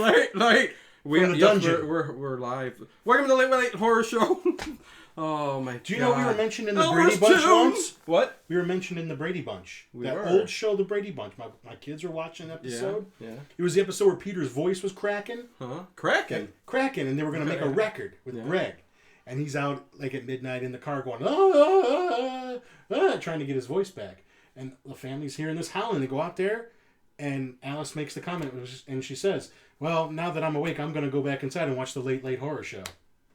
late. From the dungeon. We're live. Welcome to the Late Horror Show. Oh my god. Do you know we were mentioned in the Brady Bunch once? What? We were mentioned in the Brady Bunch. We that were. old show, the Brady Bunch. My kids were watching an episode. Yeah. It was the episode where Peter's voice was cracking. Huh? Cracking? And they were going to make a record with Greg. And he's out like at midnight in the car going, trying to get his voice back. And the family's hearing this howling. They go out there, and Alice makes the comment, and she says, well, now that I'm awake, I'm going to go back inside and watch the Late Horror Show.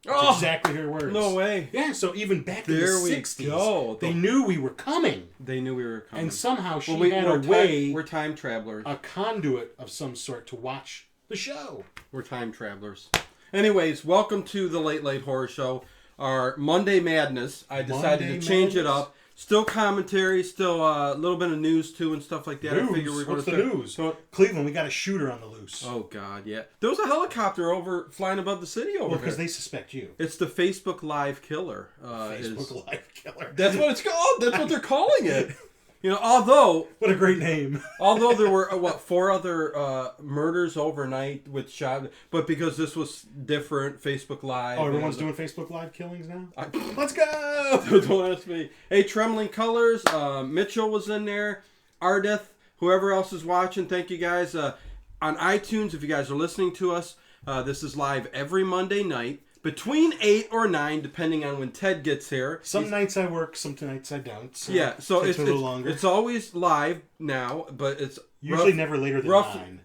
That's exactly her words. No way. Yeah, so even back in the 60s, they knew we were coming. And somehow she had a way... We're time travelers. A conduit of some sort to watch the show. We're time travelers. Anyways, welcome to the Late Horror Show. Our Monday Madness. I decided to change it up. Still commentary, still a little bit of news too and stuff like that. News? I figure we're going What's the news? So, Cleveland, we got a shooter on the loose. Oh God, yeah. There was a helicopter flying above the city over because they suspect you. It's the Facebook Live killer. Live killer. That's what it's called. That's what they're calling it. You know, although... What a great name. Although there were, 4 other murders overnight with shot... But because this was different, Facebook Live... Oh, everyone's doing Facebook Live killings now? Let's go! Don't ask me. Hey, Trembling Colors, Mitchell was in there, Ardeth, whoever else is watching, thank you guys. On iTunes, if you guys are listening to us, this is live every Monday night. Between 8 or 9, depending on when Ted gets here. Some nights I work, some nights I don't. So yeah, so it's a little longer. It's always live now, but it's usually never later than 9.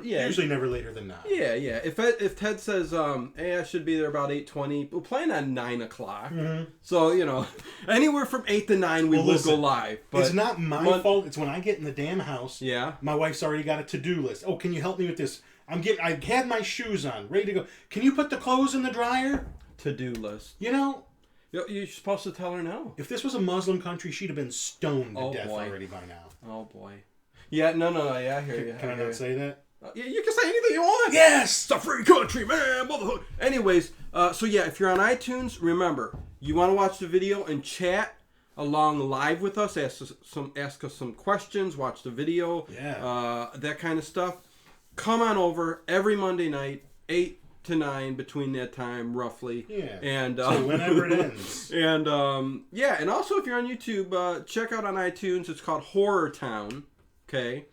Usually never later than 9. Yeah. If Ted says, hey, I should be there about 8:20, we'll plan on 9 o'clock. Mm-hmm. So, anywhere from 8 to 9, we will go live. But it's not my fault. It's when I get in the damn house. Yeah. My wife's already got a to-do list. Oh, can you help me with this? I had my shoes on, ready to go. Can you put the clothes in the dryer? To-do list. You're supposed to tell her no. If this was a Muslim country, she'd have been stoned to death already by now. Oh, boy. Yeah, no, yeah, I hear you. Can I not say that? Yeah, you can say anything you want. Yes! It's a free country, man, motherfucker. Anyways, if you're on iTunes, remember, you want to watch the video and chat along live with us, ask us some questions, watch the video, that kind of stuff. Come on over every Monday night, 8 to 9, between that time, roughly. Yeah. And so whenever it ends. And and also if you're on YouTube, check out on iTunes. It's called Horror Town. Okay.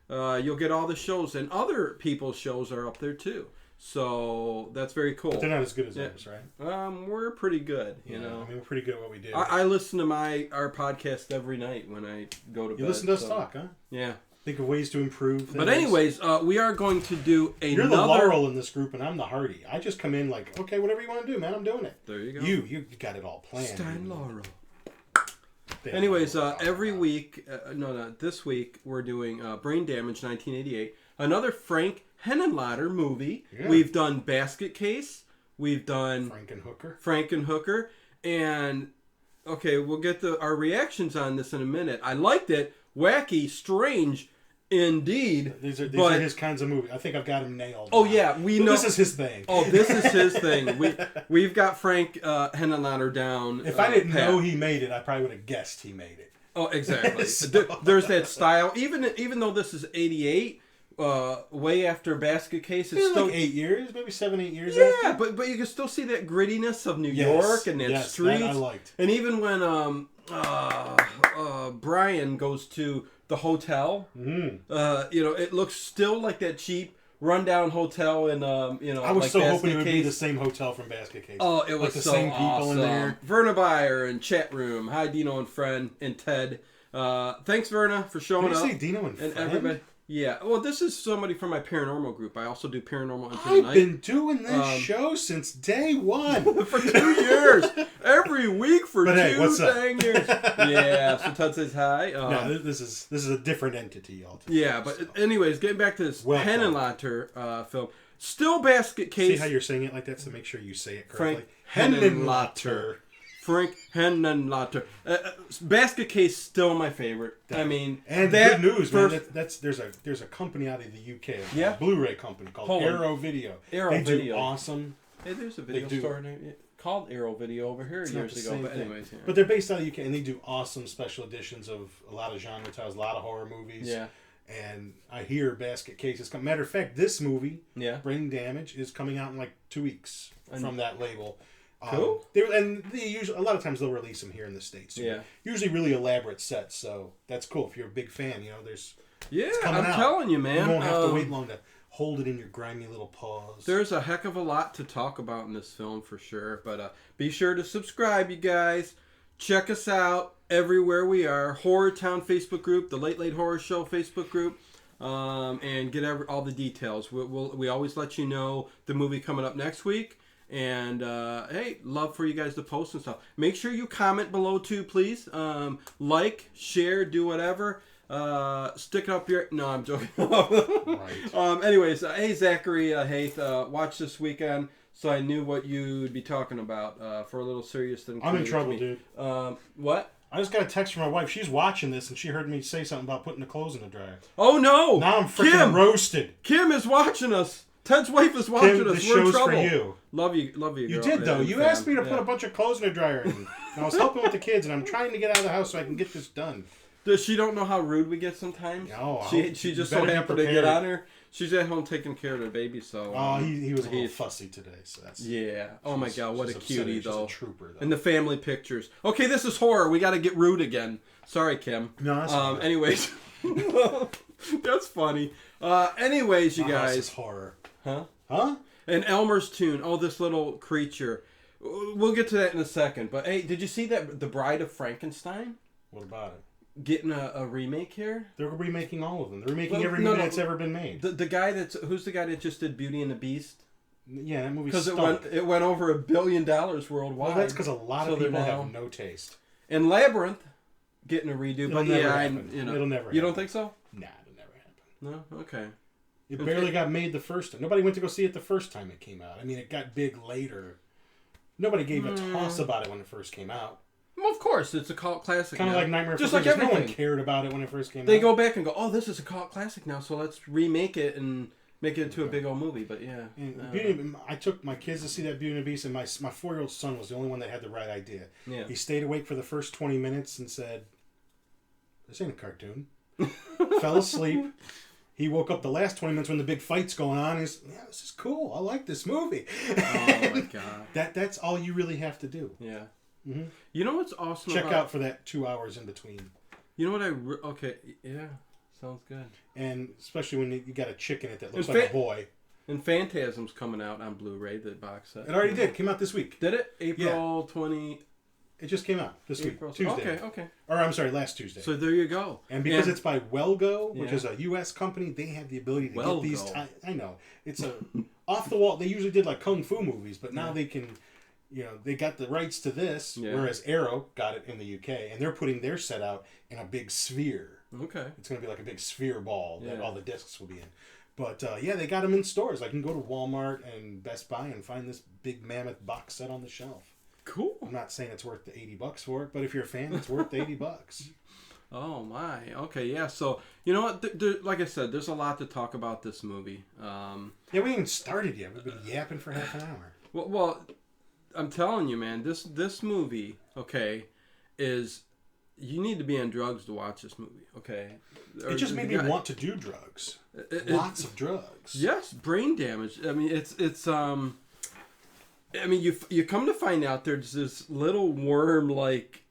You'll get all the shows, and other people's shows are up there too. So that's very cool. But they're not as good as ours, right? We're pretty good. You know. I mean, we're pretty good at what we do. I listen to our podcast every night when I go to bed. You listen to us talk, huh? Yeah. Think of ways to improve things. But anyways, we are going to do another... You're the Laurel in this group, and I'm the Hardy. I just come in like, okay, whatever you want to do, man, I'm doing it. There you go. You got it all planned. Stein Laurel. Anyways, every week... this week, we're doing Brain Damage 1988. Another Frank Henenlotter movie. Yeah. We've done Basket Case. We've done... Frankenhooker. And, okay, we'll get our reactions on this in a minute. I liked it. Wacky, strange... Indeed. These are his kinds of movies. I think I've got him nailed. Oh, yeah. We know. This is his thing. Oh, this is his thing. We've got Frank Henenlotter down. If I didn't know he made it, I probably would have guessed he made it. Oh, exactly. There's that style. Even though this is 88, way after Basket Case, it's still... like 8 years, maybe 7-8 years after. Yeah, but you can still see that grittiness of New York and that streets. That I liked. And even when Brian goes to... the hotel, it looks still like that cheap rundown hotel in, I was so hoping it would be the same hotel from Basket Case. Oh, it was like the so same people awesome. in there. Verna Byer and chat room. Hi, Dino and friend and Ted. Thanks, Verna, for showing up. Did you say Dino and friend? Everybody. Yeah, well, this is somebody from my paranormal group. I also do Paranormal Into the Night. I've been doing this show since day one. For 2 years. Every week for 2 dang years. Yeah, so Ted says hi. No, this is a different entity altogether. Yeah, but anyways, getting back to this Henenlotter film. Still Basket Case. See how you're saying it like that, so make sure you say it correctly. Frank Henenlotter. Frank Henenlotter. Basket Case still my favorite. I mean, and good news, man. There's a company out of the UK, a Blu-ray company called Arrow Video. They do awesome. Hey, there's a video store called Arrow Video over here years ago. But anyways, but they're based out of the UK, and they do awesome special editions of a lot of genre titles, a lot of horror movies. Yeah. And I hear Basket Case is coming. Matter of fact, this movie, Yeah. Brain Damage, is coming out in like 2 weeks from that label. Cool. They usually, a lot of times they'll release them here in the States. Yeah. Usually really elaborate sets, so that's cool. If you're a big fan, there's... Yeah, I'm telling you, man. You won't have to wait long to hold it in your grimy little paws. There's a heck of a lot to talk about in this film for sure. But be sure to subscribe, you guys. Check us out everywhere we are. Horror Town Facebook group, the Late Late Horror Show Facebook group, and get all the details. We always let you know the movie coming up next week. And hey, love for you guys to post and stuff. Make sure you comment below too, please. Like, share, do whatever. Stick up your... No, I'm joking. Right. Anyways, hey Zachary Haith, watch this weekend. So I knew what you'd be talking about for a little serious thing. I'm in trouble, dude. What? I just got a text from my wife. She's watching this, and she heard me say something about putting the clothes in the dryer. Oh, no! Now I'm freaking roasted. Kim is watching us. Ted's wife is watching Kim, us. This We're in show's trouble. for you. Love you, girl. You did, though. You asked me to put a bunch of clothes in the dryer, and I was helping with the kids, and I'm trying to get out of the house so I can get this done. Does she don't know how rude we get sometimes? No, she just so happened to get on her. She's at home taking care of the baby, so... Oh, he was a little fussy today, so that's... Yeah. Oh, my God, what a cutie, though. She's a trooper, though. And the family pictures. Okay, this is horror. We got to get rude again. Sorry, Kim. No, that's fine. Anyways. That's funny. Anyways, you guys. This is horror. Huh? Huh? And Elmer's tune. Oh, this little creature. We'll get to that in a second. But, hey, did you see that The Bride of Frankenstein? What about it? Getting a remake here? They're remaking all of them. They're remaking every movie that's ever been made. The guy who's the guy that just did Beauty and the Beast? Yeah, that movie because it went over $1 billion worldwide. Well, that's because a lot of people have no taste. And Labyrinth getting a redo, but it'll never happen. You don't think so? Nah, it'll never happen. No, okay. It barely got made the first time. Nobody went to go see it the first time it came out. I mean, it got big later. Nobody gave a toss about it when it first came out. Well, of course, it's a cult classic. Kind of like Nightmare just Before like everything. No one cared about it when it first came out. They go back and go, "Oh, this is a cult classic now, so let's remake it and make it into a big old movie." But yeah, I took my kids to see that Beauty and the Beast, and my 4-year-old son was the only one that had the right idea. Yeah. He stayed awake for the first 20 minutes and said, "This ain't a cartoon." Fell asleep. He woke up the last 20 minutes when the big fight's going on. He's, yeah, this is cool. I like this movie. Oh my God. That's all you really have to do. Yeah. Mm-hmm. You know what's awesome? Check out for that 2 hours in between. You know what okay, yeah, sounds good. And especially when you got a chick in it that looks like a boy. And Phantasm's coming out on Blu-ray, the box set. It already did. Came out this week. Did it? April 20... It just came out this week, Tuesday. Okay. Or I'm sorry, last Tuesday. So there you go. And because it's by Wellgo, which is a U.S. company, they have the ability to get these... I know. It's a off-the-wall... They usually did like Kung Fu movies, but now they can... they got the rights to this, whereas Arrow got it in the UK, and they're putting their set out in a big sphere. Okay. It's going to be like a big sphere ball that all the discs will be in. But, they got them in stores. I can go to Walmart and Best Buy and find this big mammoth box set on the shelf. Cool. I'm not saying it's worth the $80 for it, but if you're a fan, it's worth the $80. Oh, my. Okay, yeah. So, you know what? Like I said, there's a lot to talk about this movie. Yeah, we ain't even started yet. We've been yapping for half an hour. Well, I'm telling you, man, this movie, okay, is... You need to be on drugs to watch this movie, okay? It just made me want to do drugs. Lots of drugs. Yes, brain damage. I mean, it's I mean, you come to find out there's this little worm-like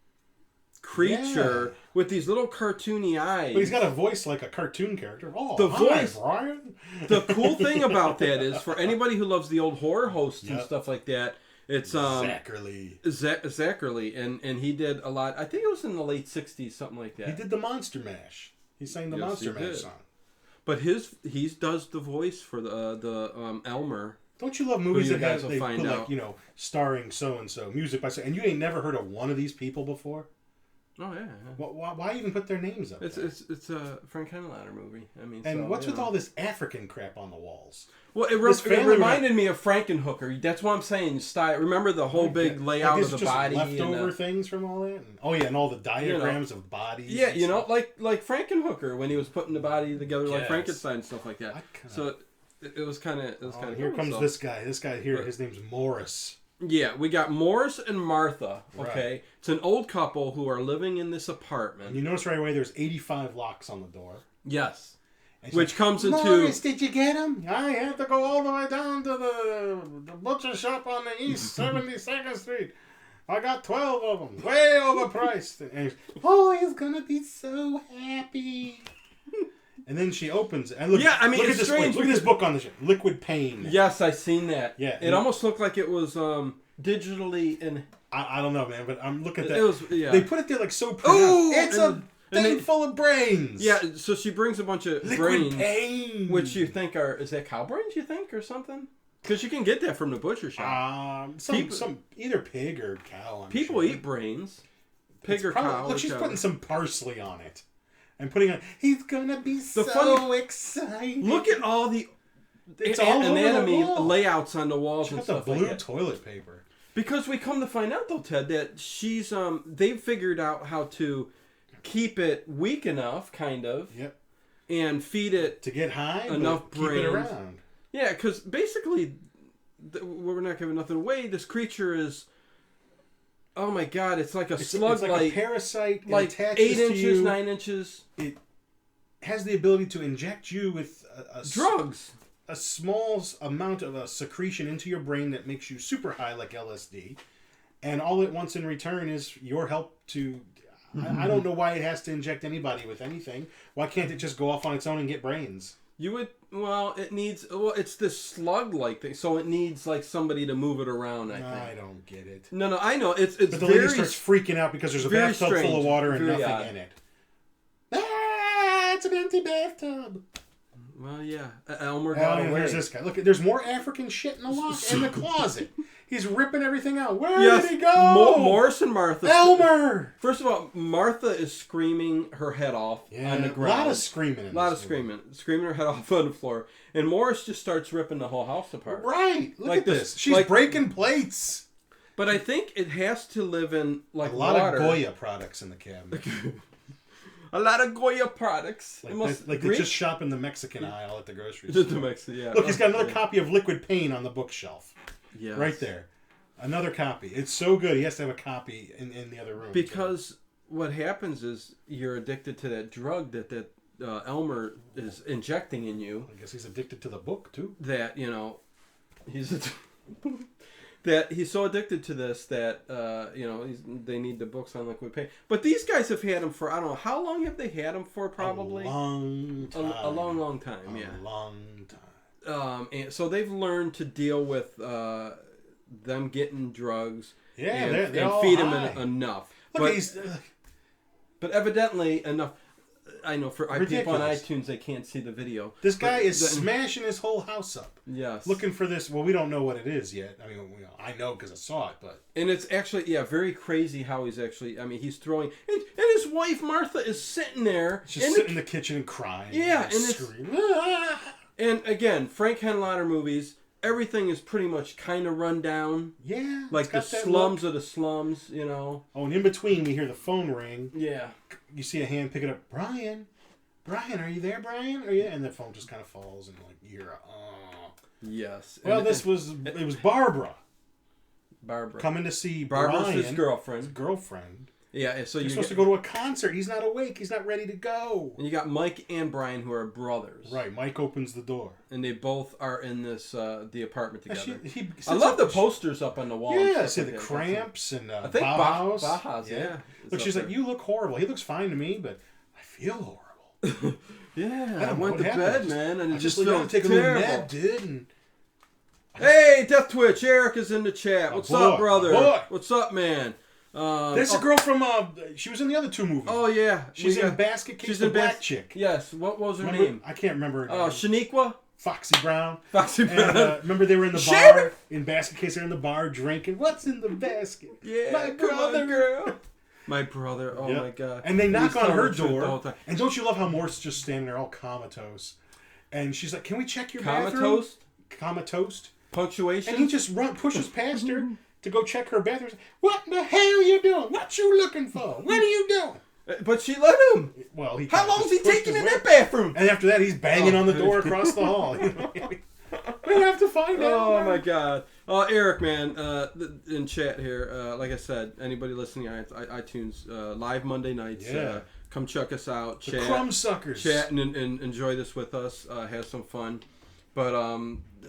creature with these little cartoony eyes. But he's got a voice like a cartoon character. Oh, the hi, voice, Brian. The cool thing about that is, for anybody who loves the old horror hosts and stuff like that, it's Zachary. Zachary, and he did a lot. I think it was in the late '60s, something like that. He did the Monster Mash. He sang the Monster Mash song. But he does the voice for the Elmer. Don't you love movies that have they put like starring so and so, music by so, and you ain't never heard of one of these people before? Oh yeah. Why even put their names up? It's a Frank Henenlotter movie. I mean, and what's with all this African crap on the walls? Well, it reminded me of Frankenhooker. That's what I'm saying. Style. Remember the whole big layout of the body, leftover things from all that. And all the diagrams of bodies. Yeah, like Frankenhooker when he was putting the body together like Frankenstein and stuff like that. So it was kind of. Here comes this guy. This guy here. His name's Morris. Yeah, we got Morris and Martha. Okay, right. It's an old couple who are living in this apartment. And you notice right away there's 85 locks on the door. Yes. Which comes into... Morris, did you get him? I had to go all the way down to the butcher shop on the East 72nd Street. I got 12 of them. Way overpriced. And he's going to be so happy. And then she opens it. And look, yeah, I mean, look it's at this, strange. look at this book on this. Liquid Pain. Yes, I seen that. Yeah. It almost looked like it was digitally... I don't know, man, but I'm looking at that. It was, yeah. They put it there like so pronounced. Ooh, it's a thing full of brains. Yeah, so she brings a bunch of Liquid brains. Pain. Which you think are... Is that cow brains, you think, or something? Because you can get that from the butcher shop. Some either pig or cow. People eat brains. Pig or cow. Look, she's putting some parsley on it. And putting on... He's gonna be excited. Look at all the... It's all anatomy over the wall. layouts on the walls and stuff the blue like that. toilet paper. Because we come to find out, though, Ted, that she's... they've figured out how to keep it weak enough, kind of. Yep. And feed it... To get high, enough but brains. keep it around. Yeah, because basically, we're not giving nothing away. This creature is, oh my god, it's like a slug, it's like a parasite, like it 8 inches, you. 9 inches. It has the ability to inject you with drugs, a small amount of a secretion into your brain that makes you super high, like LSD, and all it wants in return is your help to. I don't know why it has to inject anybody with anything. Why can't it just go off on its own and get brains? You would, it needs, it's this slug-like thing, so it needs, like, somebody to move it around, I think. I don't get it. No, I know, it's but the lady starts freaking out because there's a bathtub full of water and nothing in it. Ah, it's an empty bathtub. Well, yeah, Elmer got away. Here's this guy. Look, there's more African shit in the closet. He's ripping everything out. Where did he go? Morris and Martha. Elmer! First of all, Martha is screaming her head off on the ground. A lot of screaming. Screaming her head off on the floor. And Morris just starts ripping the whole house apart. Right. Look at this. She's breaking plates. But I think it has to live in, like, a lot water. of Goya products in the cabinet. A lot of Goya products. Like they just shop in the Mexican aisle at the grocery store. Yeah. Look, he's got another copy of Liquid Pain on the bookshelf. Yes. Right there. Another copy. It's so good. He has to have a copy in the other room. Because what happens is you're addicted to that drug that Elmer is injecting in you. I guess he's addicted to the book, too. That, that he's so addicted to this that, they need the books on Liquid Pain. But these guys have had him for, I don't know, how long have they had him for, probably? A long time. A long time, yeah. A long time. And so they've learned to deal with them getting drugs and feed them enough. Look, but evidently enough. I know for people on Ridiculous. iTunes, they can't see the video. This guy is smashing his whole house up. Yes. Looking for this. Well, we don't know what it is yet. I mean, I know because I saw it, but. And it's actually, very crazy how he's actually, he's throwing. And his wife, Martha, is sitting there. She's sitting in the kitchen and crying. Yeah, and screaming. And again, Frank Henenlotter movies, everything is pretty much kind of run down. Yeah. Like the slums of the slums, Oh, and in between, we hear the phone ring. Yeah. You see a hand pick it up. Brian, are you there, Brian? Are you? And the phone just kind of falls and you're, Yes. Well, it was Barbara. Barbara. Coming to see Barbara's Brian. his girlfriend. His girlfriend. Yeah, so you're supposed to go to a concert. He's not awake. He's not ready to go. And you got Mike and Brian, who are brothers. Right. Mike opens the door, and they both are in this the apartment together. I love the posters up on the wall. Yeah, I see the Cramps and I think Bauhaus. Bauhaus, yeah. Look, she's like, you look horrible. He looks fine to me, but I feel horrible. I went to bed, man, and it just felt take terrible. A little nap, dude. And hey, Death Twitch, Eric is in the chat. What's up, brother? What's up, man? There's a girl from, she was in the other two movies. Oh, yeah. She's in Basket Case, the black chick. Yes. What was her name? I can't remember her name. Oh, Shaniqua? Foxy Brown. And, remember they were in the bar, in Basket Case, they're in the bar drinking. What's in the basket? Yeah, my brother. Girl. My brother. Oh, my God. And they knock on her door. And don't you love how Morse is just standing there all comatose? And she's like, can we check your bathroom? Comatose. Punctuation. And he just pushes past her to go check her bathroom. What the hell are you doing? What you looking for? What are you doing? But she let him. Well, how long is he taking in that bathroom? And after that, he's banging on the door across the hall. We have to find out. Oh my God. Eric, man, in chat here. Like I said, anybody listening on iTunes, live Monday nights. come check us out. The crumb suckers. Chat and enjoy this with us. Have some fun. But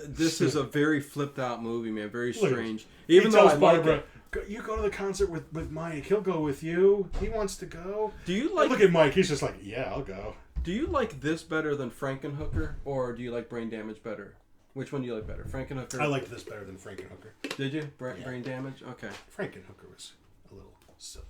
this is a very flipped out movie, man. Very strange. Even though I like it. You go to the concert with Mike. He'll go with you. He wants to go. Do you like? Look at Mike. He's just like, yeah, I'll go. Do you like this better than Frankenhooker, or do you like Brain Damage better? Which one do you like better, Frankenhooker? I liked this better than Frankenhooker. Did you? Brain Damage? Okay. Frankenhooker was a little silly.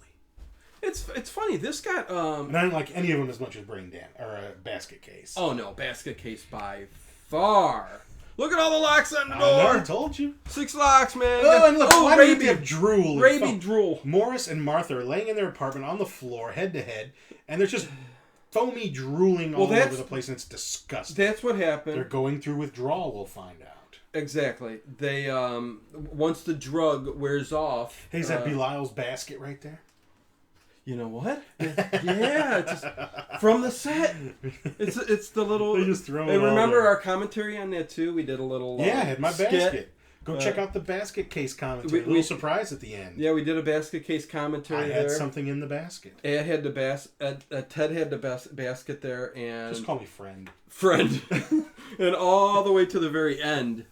It's funny. This got and I didn't like any of them as much as Brain Damage or Basket Case. Oh no, Basket Case by far. Look at all the locks on the door. I told you. 6 locks, man. Oh, and look, why do you have drool? Raby drool. Morris and Martha are laying in their apartment on the floor, head to head, and there's just foamy drooling all over the place, and it's disgusting. That's what happened. They're going through withdrawal, we'll find out. Exactly. They, once the drug wears off... Hey, is that Belial's basket right there? You know what? Yeah, just from the set. It's the little... They just throw it And remember there. our commentary on that, too? We did a little... Yeah, I had my skit. basket. Go check out the Basket Case commentary. A little surprise at the end. Yeah, we did a Basket Case commentary I had something in the basket. Ed had the Ted had the basket there, and just call me friend. Friend, and all the way to the very end.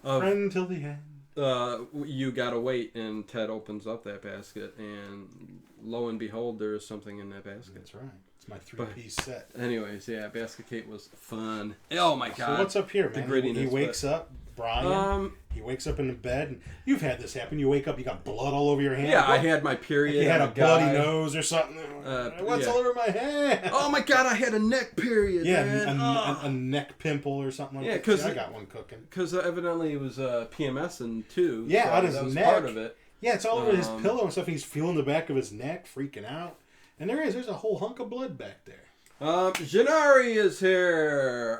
Friend till the end. You gotta wait, and Ted opens up that basket, and lo and behold, there is something in that basket. That's right. It's my 3-piece set. Anyways, yeah, Basket Case was fun. Oh my god! So what's up here, man? He wakes up. Brian, he wakes up in the bed, and you've had this happen. You wake up, you got blood all over your hand. Yeah, I had my period. You had a bloody nose or something. What's all over my hand? Oh my god, I had a neck period. Yeah, man. a neck pimple or something like that. Because I got one cooking. Because evidently it was PMSing too. Yeah, so on his that was neck. part of it. Yeah, it's all over his pillow and stuff. He's feeling the back of his neck, freaking out. And there's a whole hunk of blood back there. Janari is here.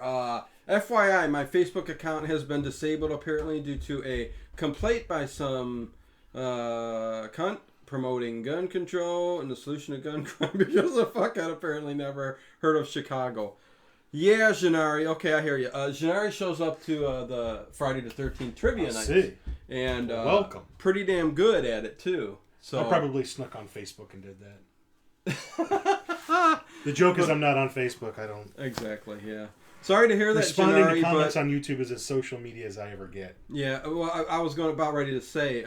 FYI, my Facebook account has been disabled apparently due to a complaint by some cunt promoting gun control and the solution to gun crime because the fuck I apparently never heard of Chicago. Yeah, Janari. Okay, I hear you. Janari shows up to the Friday the 13th trivia night. See. And welcome. Pretty damn good at it too. So I probably snuck on Facebook and did that. The joke is I'm not on Facebook. I don't. Exactly, yeah. Sorry to hear that, Responding Janari, to comments but, on YouTube is as social media as I ever get. Yeah, well, I was about ready to say,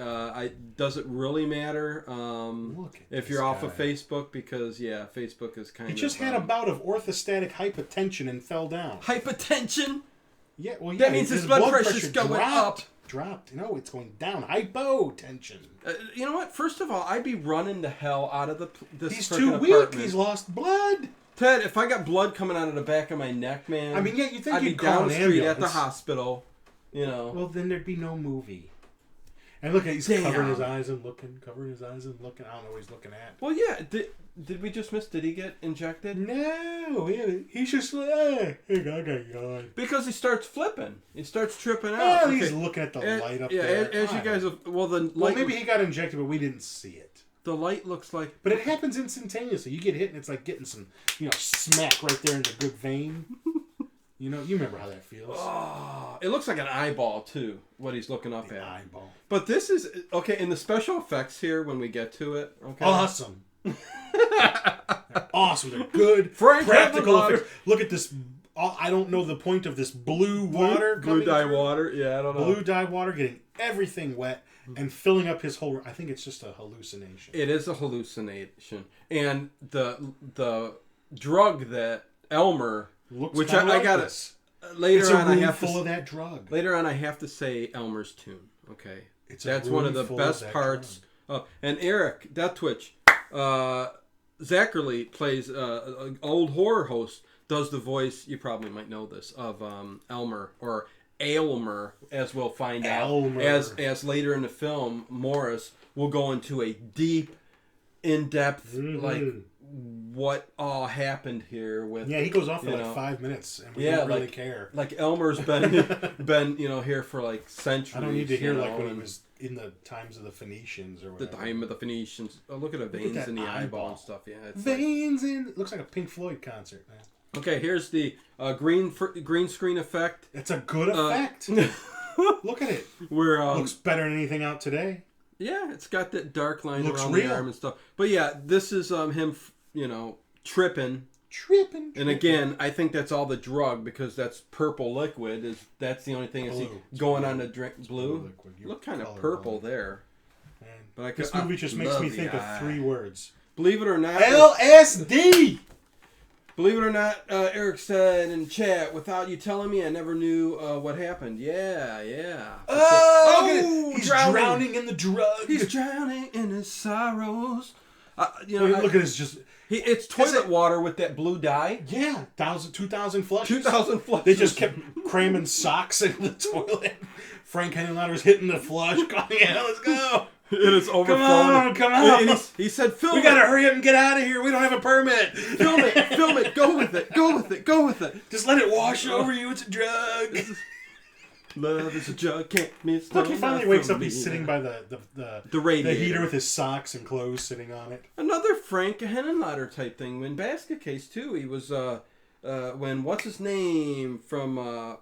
does it really matter if you're off of Facebook? Because, yeah, Facebook is kind of... He just had a bout of orthostatic hypotension and fell down. Hypotension? Yeah, well, yeah. That means his blood pressure's going up. Dropped. No, it's going down. Hypotension. You know what? First of all, I'd be running the hell out of this He's too weak. Apartment. He's lost blood. Ted, if I got blood coming out of the back of my neck, man... I mean, yeah, you think I'd you'd be down call the an street ambulance. at the hospital, you know. Well, then there'd be no movie. And look, he's covering his eyes and looking, I don't know what he's looking at. Well, yeah, did we just miss, did he get injected? No, he's just like, I got yawn. Because he starts flipping. He starts tripping out. Oh, he's looking at the light up there. Yeah, as you guys have, the light... Well, maybe he got injected, but we didn't see it. The light looks like... But it happens instantaneously. You get hit and it's like getting some, smack right there in the good vein. You remember how that feels. Oh, it looks like an eyeball, too, what he's looking up at. Eyeball. But this is... Okay, in the special effects here, when we get to it... Okay. Awesome. They're awesome. They're good. Practical effects. Look at this... I don't know the point of this blue water. Blue dye through. water. Yeah, I don't know. Blue dye water getting everything wet and filling up his whole... I think it's just a hallucination. It is a hallucination. And the drug that Elmer... Looks which I got this. Later it's a on, room I have full to, of that drug. Later on, I have to say Elmer's tune. Okay, that's one of the best parts. And Eric, Death Twitch, Zachary plays an old horror host. Does the voice? You probably might know this of Elmer or Aylmer, as we'll find out. As later in the film, Morris will go into a deep, in-depth what all happened here with... Yeah, he goes off for like 5 minutes, and we don't really care. Like Elmer's been here for like centuries. I don't need to hear like when he was in the times of the Phoenicians or whatever. The time of the Phoenicians. Oh, look at the veins in the eyeball and stuff. Yeah, it's veins in... It looks like a Pink Floyd concert, man. Okay, here's the green screen effect. It's a good effect. Look at it. Where looks better than anything out today. Yeah, it's got that dark line looks around real. the arm and stuff. But yeah, this is him, tripping. And again, I think that's all the drug because that's purple liquid. That's the only thing that's going on the drink. Blue? Look kind of purple there. But this movie just makes me think of 3 words. Believe it or not. LSD! Believe it or not, Eric said in chat, without you telling me, I never knew what happened. Yeah. Oh! He's drowning in the drug. He's drowning in his sorrows. Look at his it's toilet water with that blue dye. Yeah, 2,000 flushes. 2,000 flushes. They just kept cramming socks in the toilet. Frank Henenlotter's hitting the flush, going, yeah, let's go. It is overflowing. Come on. He said, film it. We gotta hurry up and get out of here. We don't have a permit. Film it. Go with it. Just let it wash over you. It's a drug. Love is a drug, can't miss. Look, he finally wakes up. He's sitting by the radiator. The heater with his socks and clothes sitting on it. Another Frank Henenlotter type thing. In Basket Case, too, he was, when, what's his name from,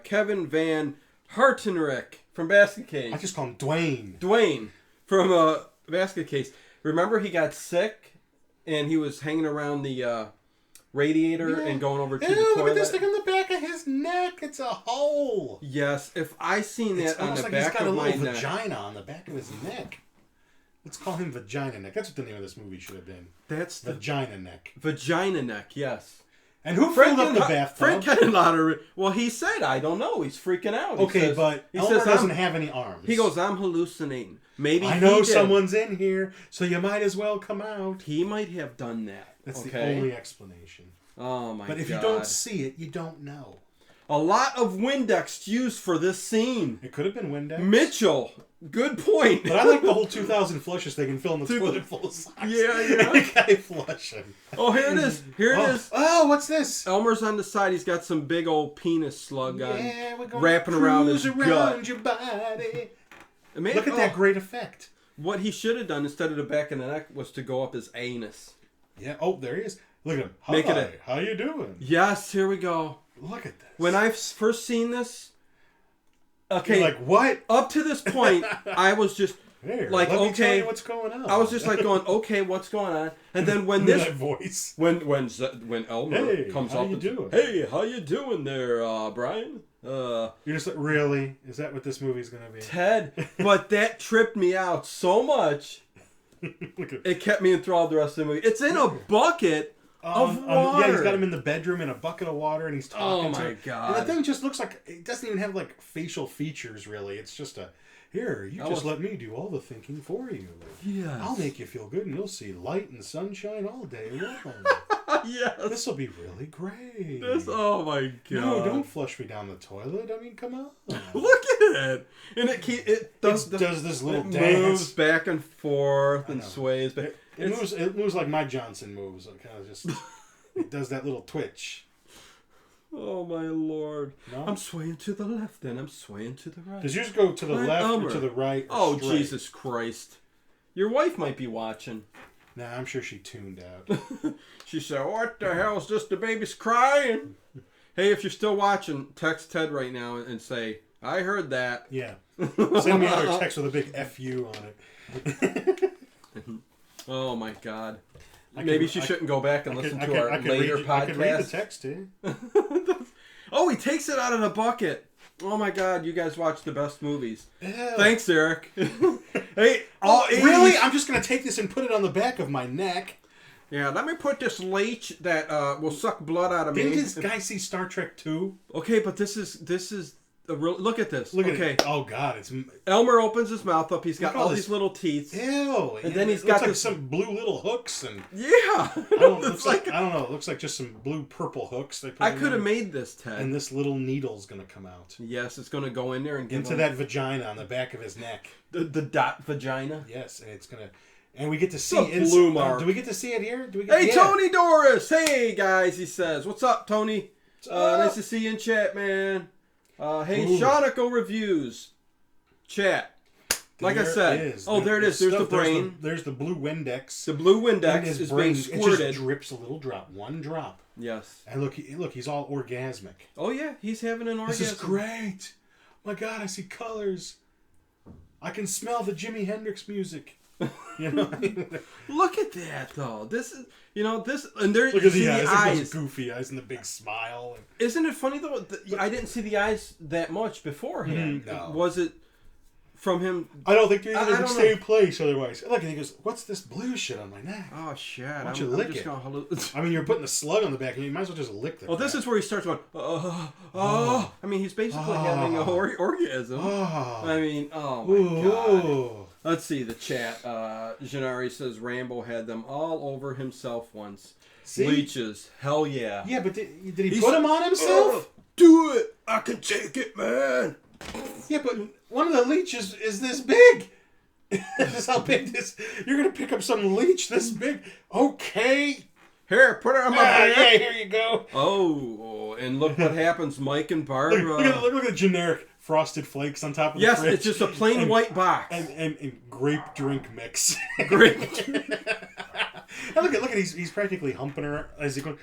Kevin Van Hartenrick from Basket Case. I just call him Dwayne. Dwayne from Basket Case. Remember he got sick and he was hanging around the radiator and going over to the toilet? Look at this thing on the back of his neck. It's a hole. Yes, if I seen that on the like back of my neck. He's got a little vagina on the back of his neck. Let's call him Vagina Neck. That's what the name of this movie should have been. That's Vagina Neck. Vagina Neck, yes. And who filled up the bathtub? Frank Henenlotter. Well, he said, I don't know. He's freaking out. But Elmer doesn't have any arms. He goes, I'm hallucinating. Maybe I know someone's in here, so you might as well come out. He might have done that. That's the only explanation. Oh, my God. But if you don't see it, you don't know. A lot of Windex used for this scene. It could have been Windex. Mitchell. Good point. But I like the whole 2,000 flushes they can fill in the toilet full of socks. Yeah. The guy flushing. Oh, here it is. It is. Oh, what's this? Elmer's on the side. He's got some big old penis slug wrapping around his gut. Your body. Look at that great effect. What he should have done instead of the back of the neck was to go up his anus. Yeah. Oh, there he is. Look at him. Hi. How you doing? Yes, here we go. Look at this. When I first seen this, okay, you're like, what? Up to this point, I was just like, let me tell okay, you what's going on. I was just like going, okay, what's going on? And then when this that voice, when Elmer comes up, hey, how you doing there, Brian? You're just like, really? Is that what this movie's gonna be? Ted, but that tripped me out so much. It kept me enthralled the rest of the movie. It's in a bucket. Of water. Yeah, he's got him in the bedroom in a bucket of water, and he's talking to him. Oh, my God. And the thing just looks like, it doesn't even have, like, facial features, really. It's just let me do all the thinking for you. Yes. I'll make you feel good, and you'll see light and sunshine all day long. Yes. This will be really great. Oh, my God. No, don't flush me down the toilet. I mean, come on. Look at it. And it does this little dance. It moves back and forth and sways. But it moves like my Johnson moves. It kind of just, it does that little twitch. Oh, my Lord. No? I'm swaying to the left, then I'm swaying to the right. Does yours go to the left or to the right? Oh, straight? Jesus Christ. Your wife might be watching. Nah, I'm sure she tuned out. She said, what the hell is this? The baby's crying. Hey, if you're still watching, text Ted right now and say, I heard that. Yeah. Send me another text with a big FU on it. Oh, my God. Maybe she shouldn't go back and listen to our later podcast. I can read the text, too. Oh, he takes it out of the bucket. Oh, my God. You guys watch the best movies. Ew. Thanks, Eric. Hey, really? I'm just going to take this and put it on the back of my neck. Yeah, let me put this leech that will suck blood out of me. Didn't this guy see Star Trek 2? Okay, but this is a real. Look at this. Look at it. Oh God, it's Elmer opens his mouth up. He's got all these little teeth. Ew. And then he's got like some blue little hooks and. Yeah. I don't know. It looks like just some blue purple hooks. I could have made this, Ted. And this little needle's gonna come out. Yes, it's gonna go in there and into that vagina on the back of his neck. The dot vagina. Yes, and it's gonna. And we get to see it. Blue mark. Do we get to see it here? Hey, Tony Doris. Hey, guys, he says. What's up, Tony? Nice to see you in chat, man. Hey, Shaunico Reviews. Chat. Like I said. There it is. There's the brain. There's the blue Windex. The blue Windex is being squirted. It just drips a little drop. One drop. Yes. And look, he's all orgasmic. Oh, yeah. He's having an orgasm. This is great. My God, I see colors. I can smell the Jimi Hendrix music. You know, Look at that though. This is, this, and there. Look at the eyes. eyes, those goofy eyes and the big smile. Isn't it funny though? I didn't see the eyes that much beforehand. No. Was it from him? I don't think they're in the don't same place otherwise. Look, and he goes, "What's this blue shit on my neck?" Oh shit! Why I'm don't you lick just it? gonna I mean, you're putting a slug on the back, and you might as well just lick the. Well, this is where he starts going. I mean, he's basically having an orgasm. I mean, oh my god. Let's see the chat. Janari says Rambo had them all over himself once. See? Leeches, hell yeah. Yeah, but did he put them on himself? Do it! I can take it, man. Yeah, but one of the leeches is this big. This is how big this. You're gonna pick up some leech this big. Okay. Here, put it on my back. Yeah, here you go. Oh, and look what happens, Mike and Barbara. Look at the generic Frosted Flakes on top of the fridge. Yes, it's just a plain white box. And grape drink mix. Grape. And look at he's practically humping her as he goes.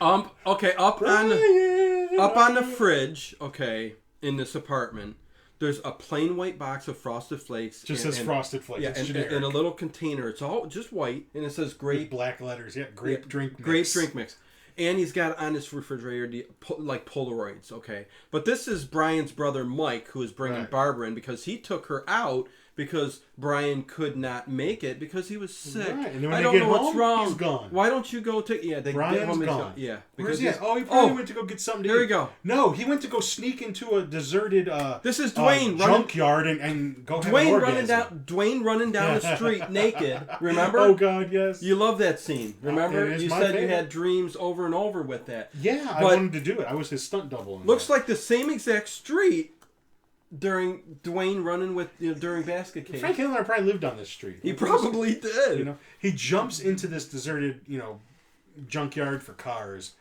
Okay, up on the fridge. Okay, in this apartment, there's a plain white box of Frosted Flakes. Just says Frosted Flakes. Yeah, it's and in a little container. It's all just white, and it says grape. With black letters. Yeah, grape drink mix. Grape drink mix. And he's got on his refrigerator like Polaroids, okay? But this is Brian's brother Mike, who is bringing Barbara in because he took her out because Brian could not make it because he was sick. Right. And then when I they don't get know home, what's wrong. he's gone. Why don't you go to... Yeah, they Brian's get home and gone. Yeah. Where's he at? Oh, he probably went to go get something to eat. Here we go. No, he went to go sneak into a deserted this is Dwayne junkyard and go Dwayne have an running orgasm. Dwayne running down the street naked. Remember? Oh, God, yes. You love that scene. Remember? It is You my said favorite. you had dreams over and over with that. Yeah, I wanted to do it. I was his stunt double. Looks like the same exact street during Dwayne running with during Basket Case. Frank Hilmer probably lived on this street. He probably did. He jumps into this deserted, junkyard for cars,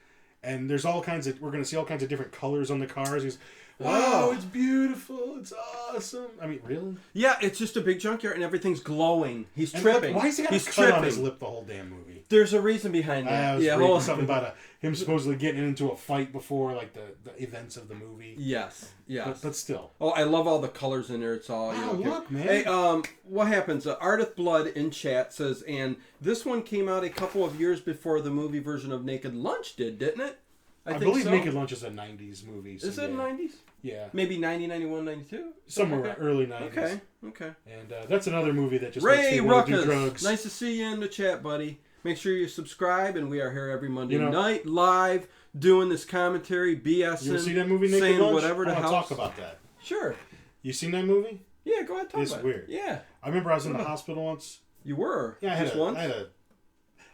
and there's all kinds of. We're going to see all kinds of different colors on the cars. He's, wow, it's beautiful. It's awesome. I mean, really? Yeah, it's just a big junkyard, and everything's glowing. He's tripping. Why is he got a cut on his lip the whole damn movie? There's a reason behind that. I was reading something about him supposedly getting into a fight before, like the events of the movie. Yes. But still. Oh, I love all the colors in there. It's all. Wow, look, man. Hey, what happens? Ardith Blood in chat says, and this one came out a couple of years before the movie version of Naked Lunch did, didn't it? I believe so. Naked Lunch is a 90s movie. Is it 90s? Yeah. Maybe 90, 91, 92? Somewhere early 90s. Okay. And that's another movie that just Ray makes me want to do Ruckus. drugs. Nice to see you in the chat, buddy. Make sure you subscribe, and we are here every Monday night, live, doing this commentary, BSing. You ever see that movie, Naked saying Lunch? whatever the I hell. want to talk about that. Sure. You seen that movie? Yeah, go ahead, talk about it. It's weird. Yeah. I remember I was in the hospital once. You were? Yeah, I once?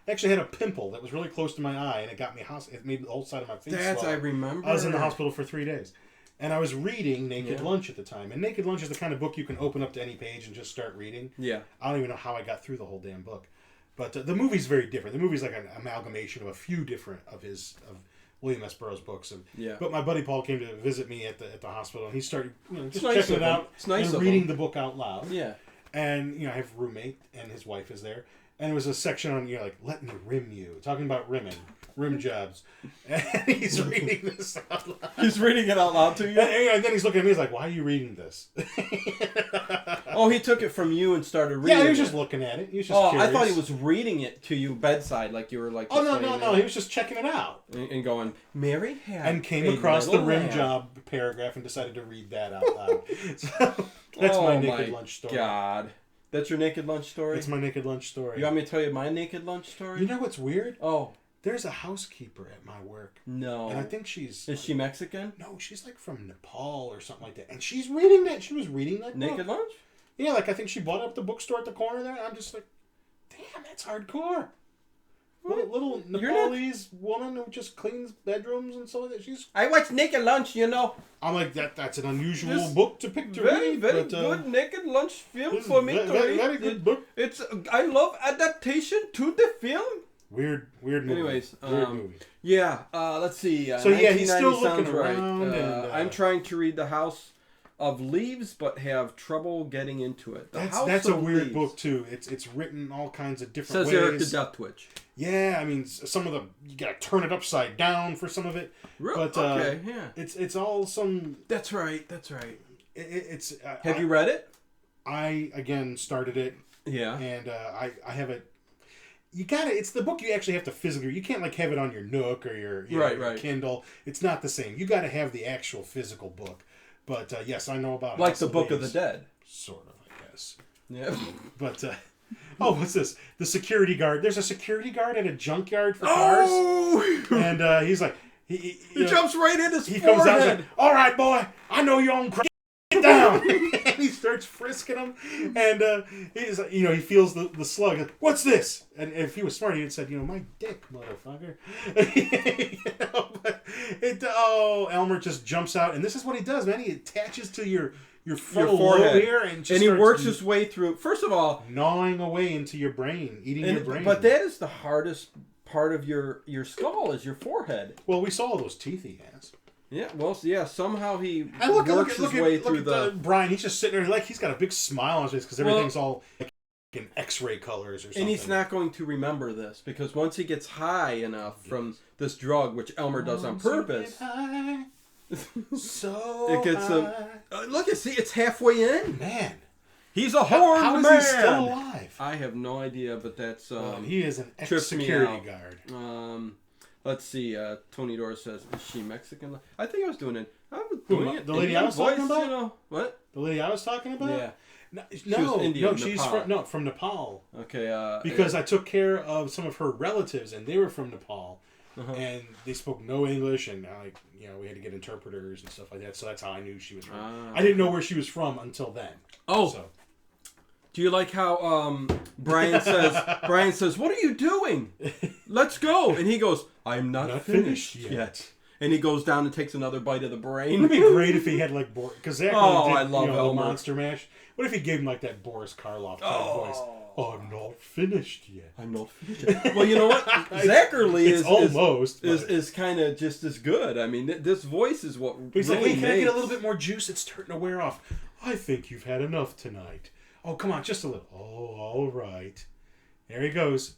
actually had a pimple that was really close to my eye, and it got me it made the whole side of my face swell. I remember. I was in the hospital for 3 days. And I was reading Naked Lunch at the time. And Naked Lunch is the kind of book you can open up to any page and just start reading. Yeah. I don't even know how I got through the whole damn book. But the movie's very different. The movie's like an amalgamation of a few different of William S. Burroughs books. But my buddy Paul came to visit me at the hospital, and he started just checking it out and reading the book out loud. Yeah. And I have a roommate, and his wife is there. And there was a section on, like, let me rim you. Talking about rim jobs. And he's reading this out loud. He's reading it out loud to you? And then he's looking at me, he's like, why are you reading this? Oh, he took it from you and started reading it. Yeah, he was just looking at it. He was just curious. I thought he was reading it to you bedside, like you were like... Oh, no. He was just checking it out. And going, Mary had and came across the rim job paragraph and decided to read that out loud. So, that's my Naked Lunch story. Oh, my God. That's your Naked Lunch story? That's my Naked Lunch story. You want me to tell you my Naked Lunch story? You know what's weird? Oh. There's a housekeeper at my work. No. And I think she's... Is she Mexican? No, she's like from Nepal or something like that. And she's reading that. She was reading that Naked book. Lunch? Yeah, like I think she bought up the bookstore at the corner there. And I'm just like, damn, that's hardcore. Little Nepalese woman who just cleans bedrooms and so that. I watch Naked Lunch, I'm like, that's an unusual book to pick to read. Very good Naked Lunch film for me to read. Very good book. I love adaptation to the film. Weird movie. Anyways, weird movie. Yeah, let's see. So yeah, he's still looking right. around. I'm trying to read The House of Leaves, but have trouble getting into it. That's a weird book too. It's written all kinds of different ways. Says Eric the Death Twitch. Yeah, I mean, some of you gotta turn it upside down for some of it. But okay, yeah. It's all some. That's right. It's. Have you read it? I again started it. Yeah. And I have it. You gotta. It's the book you actually have to physically. You can't like have it on your Nook or your your Kindle. It's not the same. You got to have the actual physical book. But yes, I know about like the Book of the Dead. Sort of, I guess. Yeah. But what's this? The security guard. There's a security guard at a junkyard for cars. Oh! And he's like, he jumps right in his forehead. Comes out and like, all right, boy, I know you own crap. Get down. And he starts frisking him. And he's like, he feels the slug. Like, what's this? And if he was smart, he'd said, my dick, motherfucker. Elmer just jumps out. And this is what he does, man. He attaches to your forehead here and he works his way through. First of all, gnawing away into your brain, eating your brain. But that is the hardest part of your skull is your forehead. Well, we saw those teeth he has. Yeah, well, yeah. Somehow he works his way through the. Brian, he's just sitting there like he's got a big smile on his face because everything's all in X-ray colors or something. And he's not going to remember this because once he gets high enough from this drug, which Elmer does on purpose, so it gets him. Look, it's halfway in. Man, he's a horned man. How is he still alive? I have no idea, but that's he is an ex-security guard. Let's see. Tony Dora says, "Is she Mexican?" I think I was doing it. I was doing it. The lady I was talking about. What? The lady I was talking about. Yeah. No, she's from Nepal. Okay. Because I took care of some of her relatives, and they were from Nepal, and they spoke no English, and we had to get interpreters and stuff like that. So that's how I knew she was from. I didn't know where she was from until then. Oh. So. Do you like how Brian says, "What are you doing? Let's go." And he goes, "I'm not finished yet." And he goes down and takes another bite of the brain. It'd be great if he had like because I love Elmer. Monster Mash. What if he gave him like that Boris Karloff type voice? I'm not finished yet. I'm not finished yet. Well, you know what? Zachary is kind of just as good. I mean, this voice is what. But he's really like, hey, can I get a little bit more juice? It's starting to wear off. I think you've had enough tonight. Oh, come on, just a little. Oh, all right. There he goes.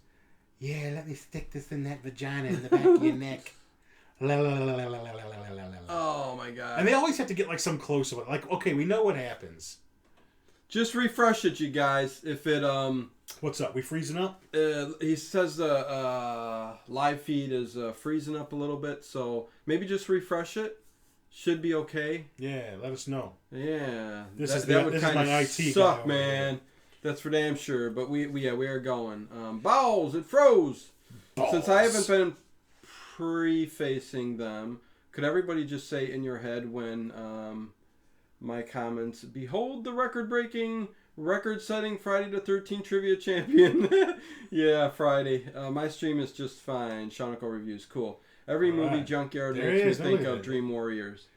Yeah, let me stick this in that vagina in the back of your neck. La, la, la, la, la, la, la, la, la. Oh, my God. And they always have to get like some close of it. Like, okay, we know what happens. Just refresh it, you guys. If it what's up? We freezing up? He says the live feed is freezing up a little bit, so maybe just refresh it. Should be okay. Yeah, let us know. Yeah, that would kind of suck, man. That's for damn sure. But we are going. Balls, it froze. Balls. Since I haven't been prefacing them, could everybody just say in your head when my comments? Behold the record-breaking, record-setting Friday the 13th trivia champion. Yeah, Friday. My stream is just fine. Shawniko reviews, cool. Every movie junkyard makes me think of Dream Warriors.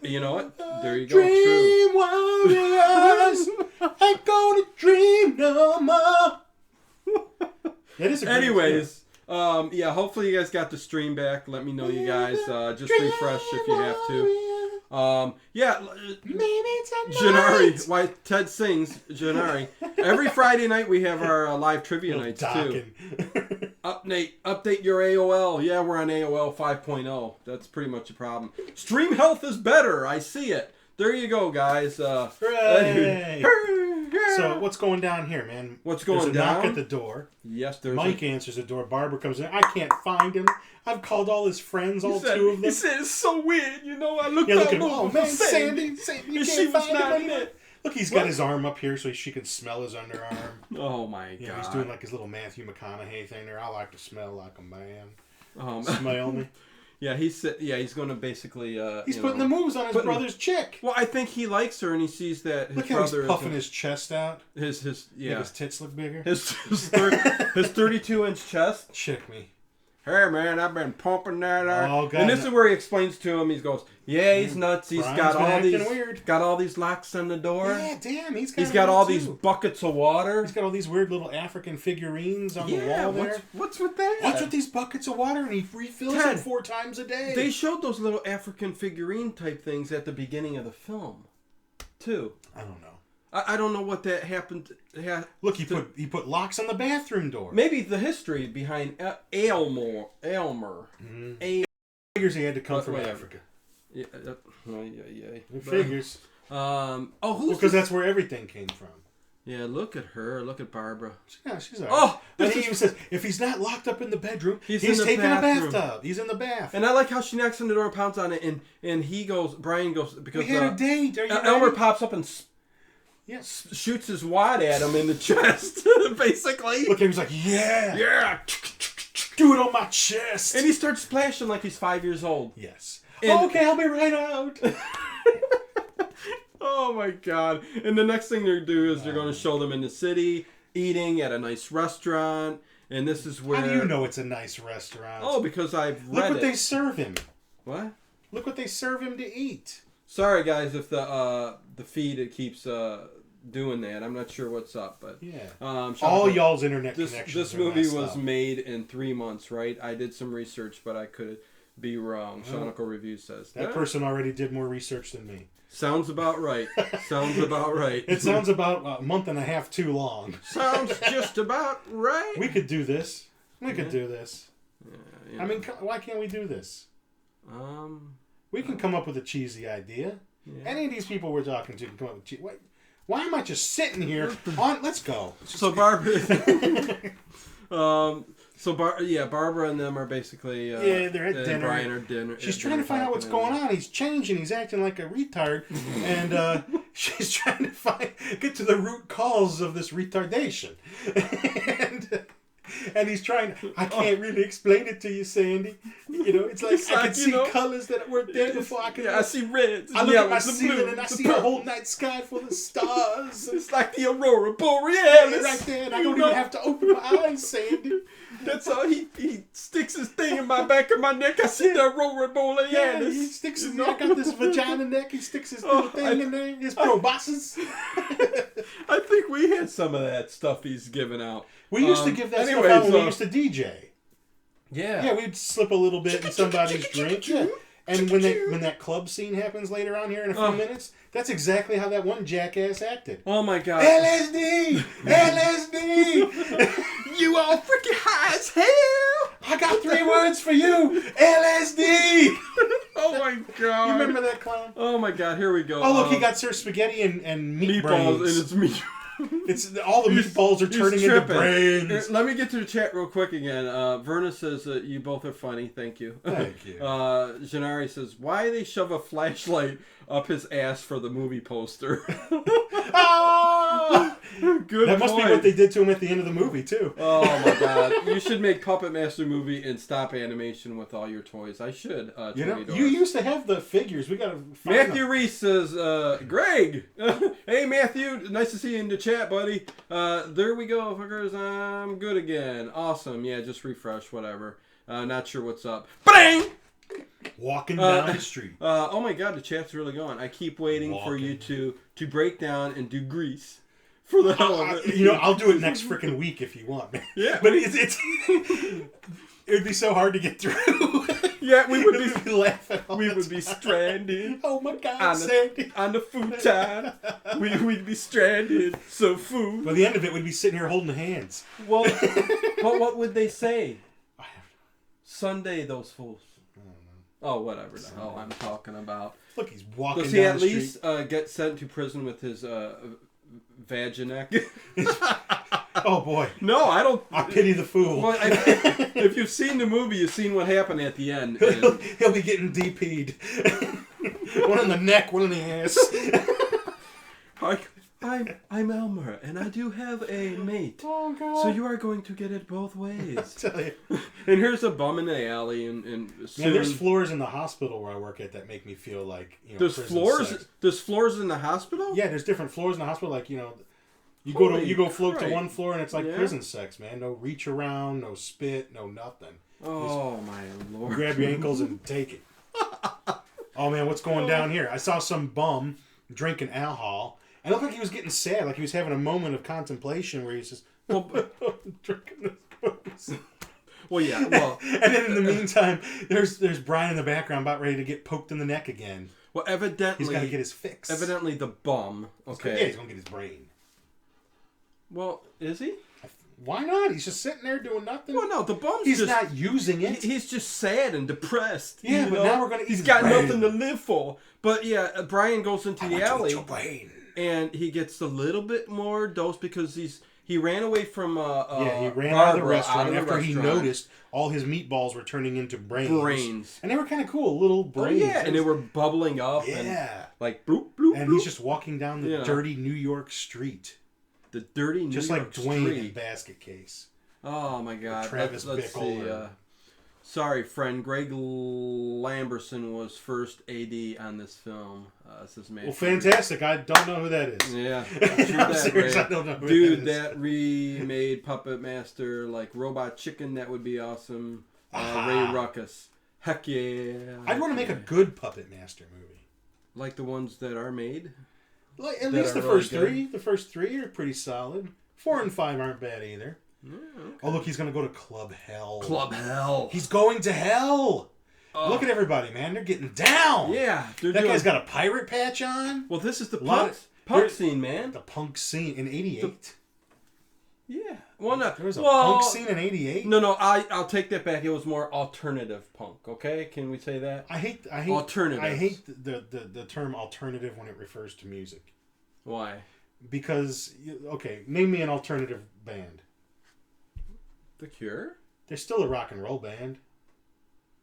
You know what? There you go. Dream Warriors, ain't gonna dream no more. That is a great Anyways, hopefully you guys got the stream back. Let me know, you guys. Just refresh if you have to. Janari. Why Ted sings Janari. Every Friday night we have our live trivia nights too. Update your AOL. Yeah, we're on AOL 5.0. That's pretty much the problem. Stream health is better. I see it. There you go, guys. Hooray! So what's going down here, man? What's going down? There's a knock at the door. Yes, there's. Mike answers the door. Barbara comes in. I can't find him. I've called all his friends, two of them. He said it's so weird. I looked up. Oh man, Sandy, you can't find him. Look, he's got his arm up here so she can smell his underarm. Oh my God! He's doing like his little Matthew McConaughey thing there. I like to smell like a man. Oh, smell me. Yeah, he's going to basically. He's putting the moves on his brother's chick. Well, I think he likes her, and he sees that his look brother how he's puffing his chest out. His tits look bigger. His 32-inch chest. Chick me. Hey man, I've been pumping that out. Oh, God. And this is where he explains to him. He goes, "Yeah, he's nuts. He's Brian's got all these locks on the door. Yeah, damn, he's got all these buckets of water. He's got all these weird little African figurines on the wall there. What's with that? What's with these buckets of water? And he refills it 4 times a day. They showed those little African figurine type things at the beginning of the film, too. I don't know. I don't know what that happened. Look, he put locks on the bathroom door. Maybe the history behind Elmer. Mm-hmm. Figures he had to come from Africa. Yeah. It figures. Because that's where everything came from. Yeah, look at her. Look at Barbara. Yeah, she's all right. Oh! And he even says, if he's not locked up in the bedroom, he's in the taking bathroom. a bathtub. He's in the bath. And I like how she knocks on the door and pounds on it, and Brian goes, because we had a date. Are you Elmer ready? pops up and shoots his wad at him in the chest, basically. Look, he was like, yeah. Yeah. Do it on my chest. And he starts splashing like he's 5 years old. Yes. And, okay, I'll be right out. Oh my God. And the next thing they're do is they're going to show them in the city, eating at a nice restaurant. And this is where... How do you know it's a nice restaurant? Oh, because I've read Look what they serve him. What? Look what they serve him to eat. Sorry, guys, if the feed it keeps doing that. I'm not sure what's up, but... Yeah. All y'all's internet connections This movie was made in 3 months, right? I did some research, but I could be wrong. Shonicle Review says that person already did more research than me. Sounds about right. Sounds about right. It sounds about a month and a half too long. Sounds just about right. We could do this. We could do this. Yeah. I mean, why can't we do this? We can come up with a cheesy idea. Yeah. Any of these people we're talking to can come up with cheesy... Why am I just sitting here on... Let's go. So Barbara... Barbara and them are basically... they're at dinner. Brian are dinner. She's trying to find out what's going on. He's changing. He's acting like a retard. And she's trying to get to the root cause of this retardation. And he's trying... I can't really explain it to you, Sandy. You know, it's like I can see colors that weren't there before. I see reds. I look at my ceiling and I see a whole night sky full of stars. It's like the Aurora Borealis. Right there. And I don't even have to open my eyes, Sandy. That's all. He sticks his thing in my back of my neck. I see the Aurora Borealis. Yeah, he sticks his neck. I got this vagina neck. He sticks his little thing in there. His proboscis. I think we had some of that stuff he's giving out. We used to give that stuff out when we used to DJ. Yeah. Yeah, we'd slip a little bit in somebody's drink. Yeah. And when that club scene happens later on here in a few minutes, that's exactly how that one jackass acted. Oh my God. LSD! LSD! You all freaking high as hell! I got 3 words for you! LSD! Oh my God. You remember that clown? Oh my God, here we go. Oh look, he got Sir Spaghetti and meatballs. And it's meat. It's all the meatballs are turning into brains. Let me get to the chat real quick again. Verna says that you both are funny. Thank you. Thank you. Janari says, why they shove a flashlight up his ass for the movie poster? Good That must be what they did to him at the end of the movie, too. Oh, my God. You should make Puppet Master movie and stop animation with all your toys. I should. You used to have the figures. We got to find Matthew them. Reese says, Greg. Hey, Matthew. Nice to see you in the chat, buddy. There we go, fuckers. I'm good again. Awesome. Yeah, just refresh, whatever. Not sure what's up. Bang! Walking down the street. Oh, my God. The chat's really going. I keep waiting for you to break down and do Grease. For the hell of it. I'll do it next freaking week if you want, man. Yeah. But it would be so hard to get through. Yeah, we would be laughing. We would be stranded. Oh my God, Sandy. On the futon. We'd be stranded. So food. By the end of it, we'd be sitting here holding hands. Well, but what would they say? Sunday, those fools. Oh, whatever the hell I'm talking about. Look, he's walking down the street. Does he at least get sent to prison with his vagineck? Oh boy. No, I don't. I pity the fool. Well, if you've seen the movie, you've seen what happened at the end. He'll be getting DP'd. One in the neck, one in the ass. I'm Elmer, and I do have a mate. Oh, God. So you are going to get it both ways. I tell you. And here's a bum in the alley, and soon... there's floors in the hospital where I work at that make me feel like, There's floors? Sex. There's floors in the hospital? Yeah, there's different floors in the hospital. Like, you go float to one floor, and it's like prison sex, man. No reach around, no spit, no nothing. Oh, my Lord. Grab your ankles and take it. Oh, man, what's going down here? I saw some bum drinking alcohol. It looked like he was getting sad, like he was having a moment of contemplation where he's just drinking this booze. Well, yeah. Well, and then in the meantime, there's Brian in the background about ready to get poked in the neck again. Well, evidently he's got to get his fix. Evidently, the bum. Okay. Yeah, he's gonna get his brain. Well, is he? Why not? He's just sitting there doing nothing. Well, no, the bum's He's not using it. He's just sad and depressed. Yeah, but now we're gonna. He's got nothing to live for. But yeah, Brian goes into the alley. Your brain. and he gets a little bit more dose because he ran away from he ran out of the restaurant after he noticed all his meatballs were turning into brains. And they were kind of cool, little brains. Oh, yeah, and they were bubbling up. Yeah. And like, bloop, bloop, and bloop. he's just walking down the dirty New York street. The dirty New just York like Dwayne street. in Basket Case. Oh, my God. Travis let's see. Sorry, friend. Greg Lamberson was first AD on this film. This is well, fantastic. I don't know who that is. Yeah. I'm serious, I don't know who Dude, that is. that remade Puppet Master, like Robot Chicken, that would be awesome. Ray Ruckus. Heck yeah. I'd want to make a good Puppet Master movie. Like the ones that are made? Like at least the first three. The first three are pretty solid. 4 and 5 aren't bad either. Yeah, okay. Oh, look, he's going to go to Club Hell. Club Hell. He's going to hell. Look at everybody, man. They're getting down. Yeah. That guy's got a pirate patch on. Well, this is the punk scene, man. The punk scene in 88. Yeah. Well, no. There was a punk scene in 88? No, I'll take that back. It was more alternative punk, okay? Can we say that? I hate alternative. I hate the term alternative when it refers to music. Why? Because, okay, name me an alternative band. The Cure? They're still a rock and roll band.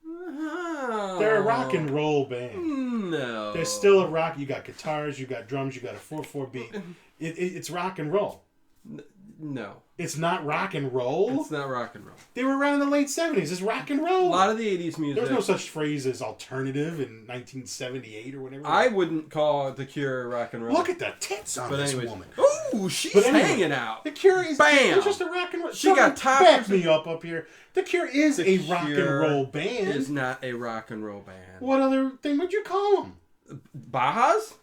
Oh. They're a rock and roll band. No. They're still a rock. You got guitars, you got drums, you got a 4/4 beat. It's rock and roll. No. It's not rock and roll? It's not rock and roll. They were around in the late 70s. It's rock and roll. A lot of the 80s music. There was no such phrase as alternative in 1978 or whatever. I wouldn't call The Cure rock and roll. Look at the tits on this woman. Ooh, she's hanging out. The Cure is Bam! It's just a rock and roll. She got toppers. Back me up here. The Cure is a rock and roll band. Is not a rock and roll band. What other thing would you call them? Bajas?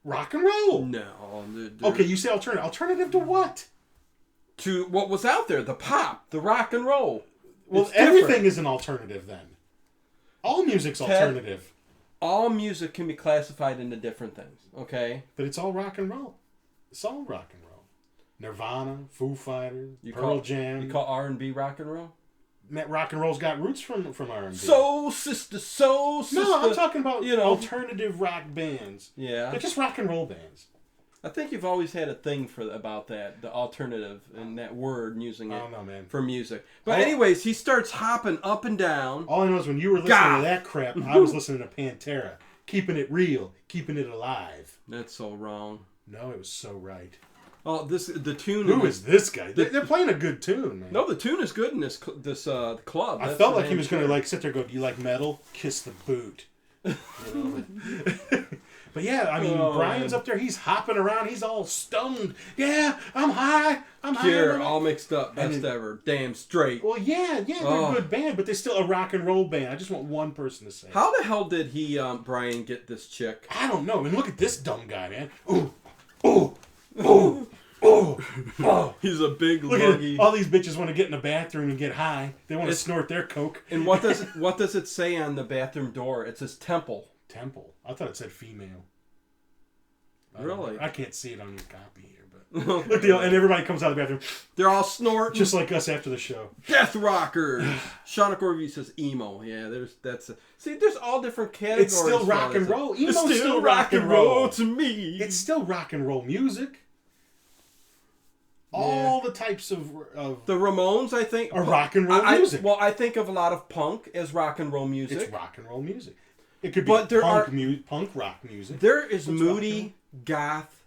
Rock and roll. No. Okay, you say alternative. Alternative to what? To what was out there, the pop, the rock and roll. Well, everything is an alternative then. All music's alternative. All music can be classified into different things, okay? But it's all rock and roll. It's all rock and roll. Nirvana, Foo Fighters, Pearl Jam. You call R&B rock and roll? Rock and roll's got roots from R&B. Soul sister. No, I'm talking about alternative rock bands. Yeah. They're just rock and roll bands. I think you've always had a thing about that, the alternative, and that word, using it for music. But anyways, he starts hopping up and down. All I know is when you were listening to that crap, I was listening to Pantera. Keeping it real, keeping it alive. That's so wrong. No, it was so right. Oh, the tune. Who is this guy? They're playing a good tune, man. No, the tune is good in this club. I felt like he was going to sit there and go, "Do you like metal? Kiss the boot." But yeah, I mean, Brian's up there. He's hopping around. He's all stoned. Yeah, I'm high. Cure, all mixed up. Best ever. Damn straight. Well, yeah, they're a good band, but they're still a rock and roll band. I just want one person to say. How the hell did Brian, get this chick? I don't know. I mean, look at this dumb guy, man. Oh. He's a big luggy. All these bitches want to get in the bathroom and get high. They want to snort their coke. And what does it say on the bathroom door? It says temple. Temple. I thought it said female. Really? I can't see it on your copy here, but look, and everybody comes out of the bathroom. They're all snorting, just like us after the show. Death rockers. Shauna Corby says emo. Yeah, there's all different categories. It's still rock and roll. Emo's still rock and roll to me. It's still rock and roll music. All the types of the Ramones, I think, are rock and roll music. Well, I think of a lot of punk as rock and roll music. It's rock and roll music. It could be punk rock music. There is moody goth,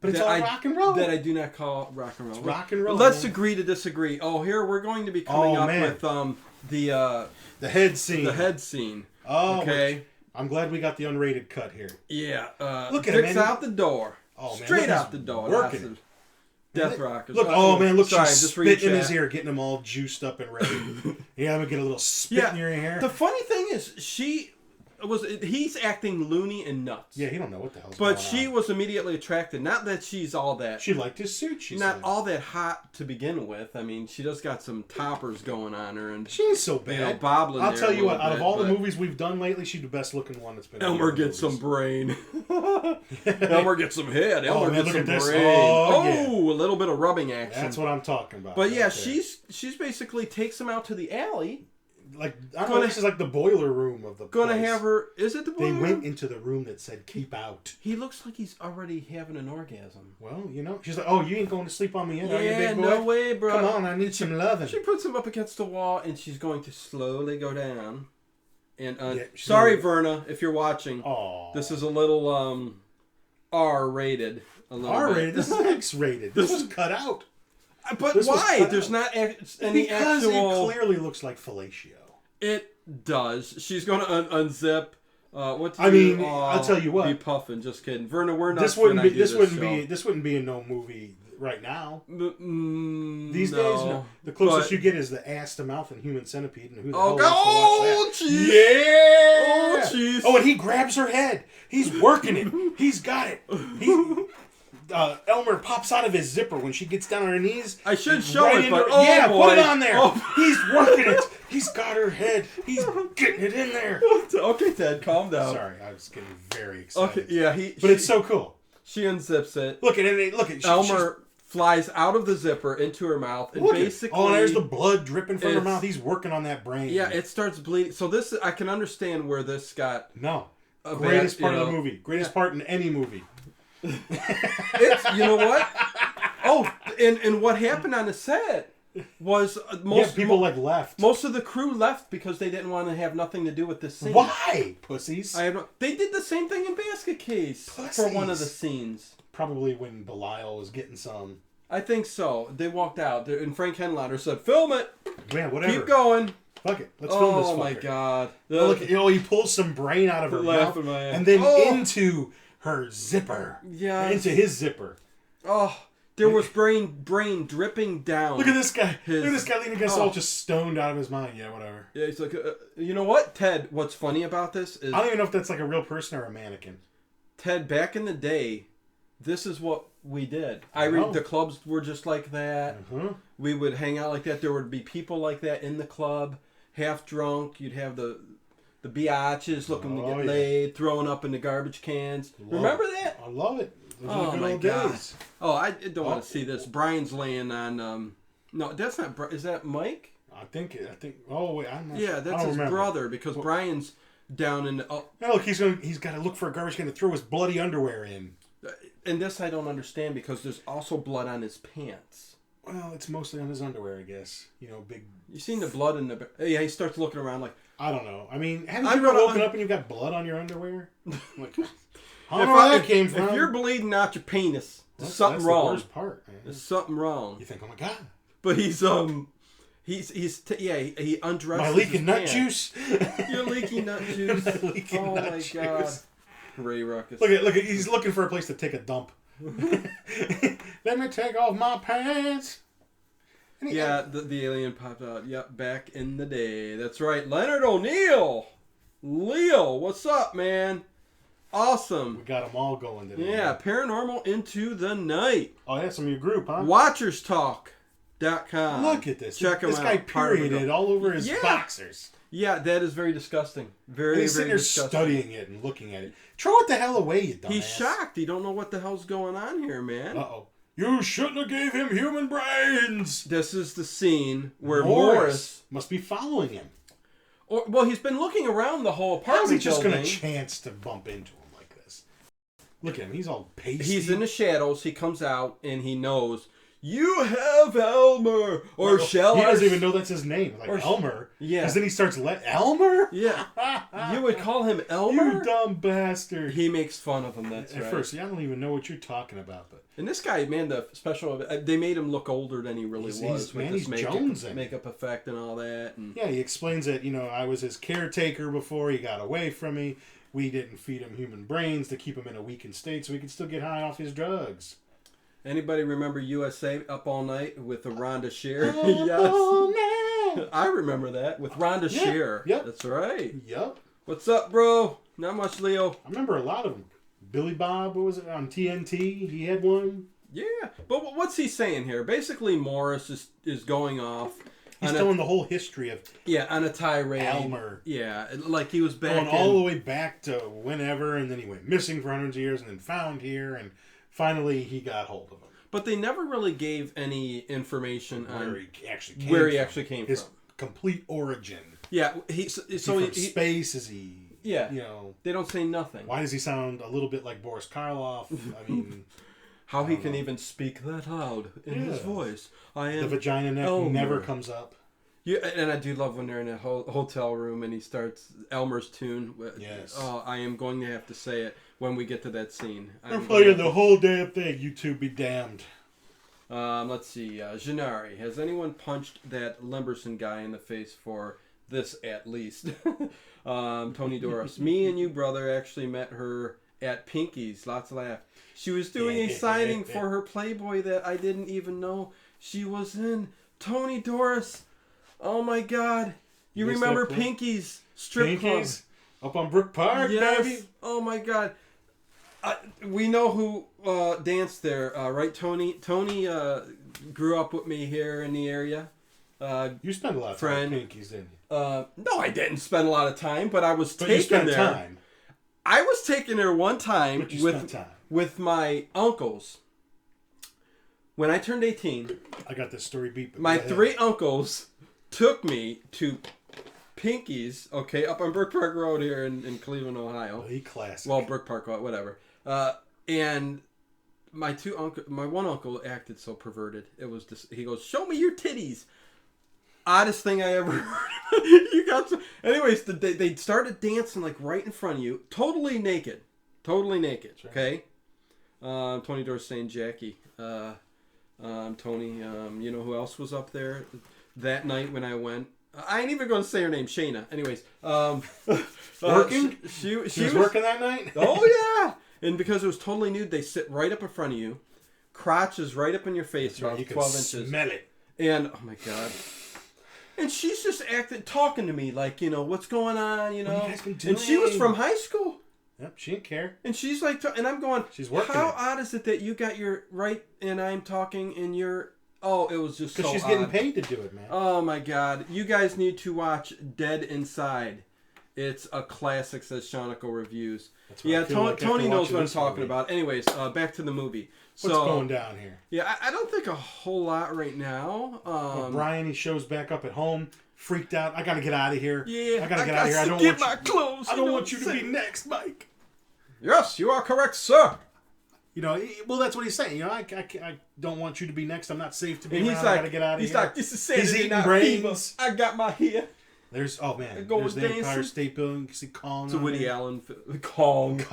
but it's all rock and roll that I do not call rock and roll. It's rock and roll. Let's agree to disagree. Oh, here we're going to be coming up with the head scene. The head scene. Oh, okay. I'm glad we got the unrated cut here. Yeah. Look at Dick's him, man. out the door. Oh man, straight out the door. Working. Death rockers. Look, man, look, she's spitting in his ear, getting him all juiced up and ready. Yeah, I'm gonna get a little spit in your hair. The funny thing is, he's acting loony and nuts. Yeah, he don't know what the hell's going on. But she was immediately attracted. Not that she's all that. She liked his suit. She's not all that hot to begin with. I mean, she just got some toppers going on her, and she ain't so bad. Bobbling. I'll tell you what. Out of all the movies we've done lately, she's the best looking one that's been. Elmer gets some brain. Elmer gets some head. Elmer gets some brain. Yeah. A little bit of rubbing action. That's what I'm talking about. But yeah, she's basically takes him out to the alley. like I don't know. This is like the boiler room of the. Gonna place. have her. Is it the boiler They room? went into the room that said "keep out." He looks like he's already having an orgasm. Well, you know, she's like, "Oh, you ain't going to sleep on me yet, are you, Yeah, big boy? no way, bro. Come on, I need some loving." She puts him up against the wall, and she's going to slowly go down. And Yeah, sorry, Verna, if you're watching. Aww. This is a little R-rated. R-rated. This is X-rated. This was cut out. But why? There's not any because actual. It clearly looks like fellatio. It does. She's going to unzip. What? I'll tell you what. Be puffing. Just kidding, Verna. We're not. This wouldn't be in no movie right now. These days, no. The closest you get is the ass to mouth in Human Centipede, and who the hell wants to watch that? Geez. Yeah. Oh, jeez. Oh, and he grabs her head. He's working it. He's got it. Elmer pops out of his zipper when she gets down on her knees. I should show it, but boy. Put it on there. Oh. He's working it. He's got her head. He's getting it in there. Okay, Ted, calm down. Sorry, I was getting very excited. Okay, yeah, it's so cool. She unzips it. Look at it. Look at Elmer flies out of the zipper into her mouth, and basically, there's the blood dripping from her mouth. He's working on that brain. Yeah, it starts bleeding. So I can understand where this got. No, greatest part of the movie. Greatest part in any movie. You know what? Oh, and what happened on the set was people left. Most of the crew left because they didn't want to have nothing to do with this scene. Why, pussies? They did the same thing in Basket Case for one of the scenes. Probably when Belial was getting some. I think so. They walked out, and Frank Henlotter said, "Film it, man, whatever. Keep going." Fuck it. Let's film this fucker. Oh my god! Look, he pulls some brain out of her mouth and then into her zipper. Yeah. Into his zipper. Oh, there was brain dripping down. Look at this guy. Look at this guy leaning against the wall, just stoned out of his mind. Yeah, whatever. Yeah, he's like, you know what, Ted? What's funny about this is I don't even know if that's like a real person or a mannequin. Ted, back in the day, this is what we did. The clubs were just like that. Mm-hmm. We would hang out like that. There would be people like that in the club, half drunk. You'd have the biatches looking to get laid, throwing up in the garbage cans. Remember that? I love it. Oh my god! Oh, I don't want to see this. Brian's laying on. No, that's not. Is that Mike? I think. Oh wait, I'm not. Yeah, that's his brother because Brian's down in. Look, he's got to look for a garbage can to throw his bloody underwear in. And this I don't understand because there's also blood on his pants. Well, it's mostly on his underwear, I guess. You know, big. You seen the blood in the? Yeah, he starts looking around like. I don't know. I mean, haven't you ever woken up and you've got blood on your underwear? Like, I don't know where that came from. If you're bleeding out your penis, there's something that's wrong. The worst part, man. There's something wrong. You think, oh my god. But he undresses. My leaking nut juice. Your leaking nut juice. My leaking oh nut my juice. god. Ray Ruckus. Look at. He's looking for a place to take a dump. Let me take off my pants. Yeah, the alien popped out. Yep, back in the day. That's right. Leonard O'Neill. Leo, what's up, man? Awesome. We got them all going today. Yeah, Paranormal Into the Night. Oh, that's from your group, huh? WatchersTalk.com. Look at this. Check him out. This guy perioded all over his boxers. Yeah, that is very disgusting. Very, he's sitting there studying it and looking at it. Throw it the hell away, you dumbass. He's shocked. He don't know what the hell's going on here, man. Uh-oh. You shouldn't have gave him human brains. This is the scene where Morris must be following him. Well, he's been looking around the whole apartment building. How's he just going to chance to bump into him like this? Look at him. He's all pasty. He's in the shadows. He comes out and he knows, you have Elmer. Or shall I? He doesn't even know that's his name. Like Elmer. Yeah. Because then he starts Elmer? Yeah. You would call him Elmer? You dumb bastard. He makes fun of him, that's right. At first, I don't even know what you're talking about. But and this guy, man, the special, they made him look older than he really was. He's makeup effect and all that. And yeah, he explains that, I was his caretaker before he got away from me. We didn't feed him human brains to keep him in a weakened state so he could still get high off his drugs. Anybody remember USA Up All Night with Rhonda Shear? Yes. I remember that with Rhonda Shear. Yep. That's right. Yep. What's up, bro? Not much, Leo. I remember a lot of them. Billy Bob, what was it, on TNT? He had one. Yeah. But what's he saying here? Basically, Morris is going off. He's telling the whole history of on a tirade. Elmer. Yeah, like he was back going all the way back to whenever, and then he went missing for hundreds of years, and then found here, and finally he got hold of him. But they never really gave any information on where he actually came from. His complete origin. Yeah, From space? Is he? Yeah. You know, they don't say nothing. Why does he sound a little bit like Boris Karloff? I mean, how he can even speak that loud in his voice. I am the vagina never comes up. Yeah, and I do love when they're in a hotel room and he starts Elmer's tune. Yes. Oh, I am going to have to say it when we get to that scene. I'm playing the whole damn thing. You two be damned. Let's see. Gennari, has anyone punched that Limberson guy in the face for this at least? Tony Doris. Me and you, brother, actually met her at Pinky's. Lots of laugh. She was doing a signing for her Playboy that I didn't even know she was in. Tony Doris. Oh my God. You remember Pinky's strip club? Up on Brook Park, baby. Oh my God. We know who danced there, right, Tony? Tony grew up with me here in the area. You spent a lot of time at Pinky's, didn't you? No, I didn't spend a lot of time, but I was taken there. Time. I was taken there one time with my uncles. When I turned 18, I got this story beat. My 3 uncles took me to Pinky's, okay, up on Brook Park Road here in Cleveland, Ohio. Classic. Well, Brook Park, whatever. And my one uncle acted so perverted. It was just, he goes, "Show me your titties." Oddest thing I ever heard. You got to, anyways, they started dancing like right in front of you, totally naked, okay. Tony Doris saying Jackie. Tony, you know who else was up there that night when I went? I ain't even going to say her name, Shayna. Anyways, working? She was working that night? Oh, yeah. And because it was totally nude, they sit right up in front of you. Crotch is right up in your face, about 12 inches. Smell it. And, oh my God. And she's just talking to me like, you know, what's going on, you know? What have you guys been doing? And she was from high school. Yep, she didn't care. And she's like, and I'm going, she's working. How odd is it that you got your right and I'm talking and you're, oh, it was just so odd. Because she's getting paid to do it, man. Oh my God. You guys need to watch Dead Inside. It's a classic, says Shawniko Reviews. Yeah, Tony knows what I'm talking about. Anyways, back to the movie. What's going down here? Yeah, I don't think a whole lot right now. Brian, he shows back up at home, freaked out. I got to get out of here. Yeah, I got to get out of here. I don't want my clothes. I don't want you to be next, Mike. Yes, you are correct, sir. You know, well, that's what he's saying. You know, I don't want you to be next. I'm not safe to be around. Like, I got to get out of here. He's like, this is Saturday He's eating night brains. fever. I got my hair. There's, oh man, there's the Empire State Building. You can see Kong. It's a Woody Allen Kong.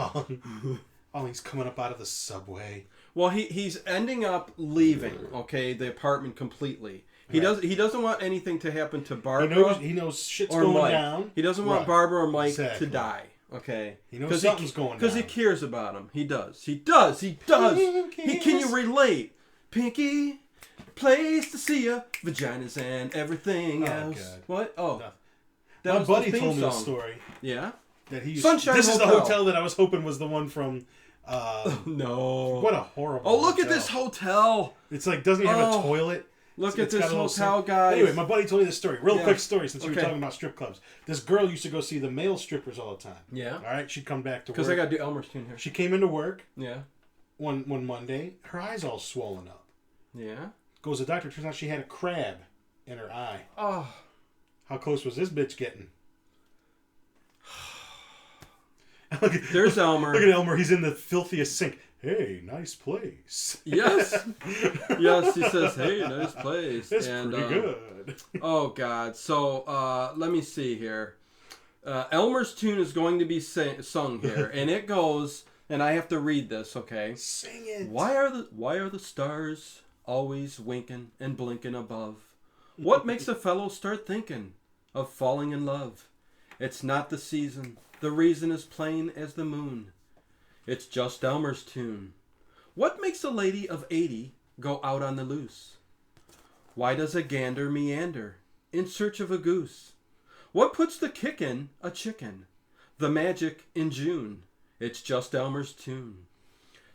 Oh, he's coming up out of the subway. Well, he's ending up leaving, okay, the apartment completely. He doesn't want anything to happen to Barbara. He knows shit's going down. He doesn't want Barbara or Mike to die. Okay. He knows something's going down. Because he cares about him. He does. He does. Can you relate? Pinky, place to see ya, vaginas and everything else. God. What? Oh. No. My buddy told me a story. Yeah? That he Sunshine This Hotel. is the hotel that I was hoping was the one from... no. What a horrible look at this hotel. It's like, doesn't he have a toilet? Look at this hotel, guys. Anyway, my buddy told me this story. Quick story, since we were talking about strip clubs. This girl used to go see the male strippers all the time. Yeah. All right? She'd come back to work. Because I got to do Elmer's tune here. She came into work. Yeah. One Monday. Her eye's all swollen up. Yeah. Goes to the doctor. Turns out she had a crab in her eye. Oh. How close was this bitch getting? There's Elmer. Look at Elmer. He's in the filthiest sink. Hey, nice place. Yes. Yes, he says, hey, nice place. It's pretty good. Oh, God. So, let me see here. Elmer's tune is going to be sung here. And it goes, and I have to read this, okay? Sing it. Why are the stars always winking and blinking above? What makes a fellow start thinking of falling in love? It's not the season. The reason is plain as the moon. It's just Elmer's tune. What makes a lady of 80 go out on the loose? Why does a gander meander in search of a goose? What puts the kick in a chicken? The magic in June. It's just Elmer's tune.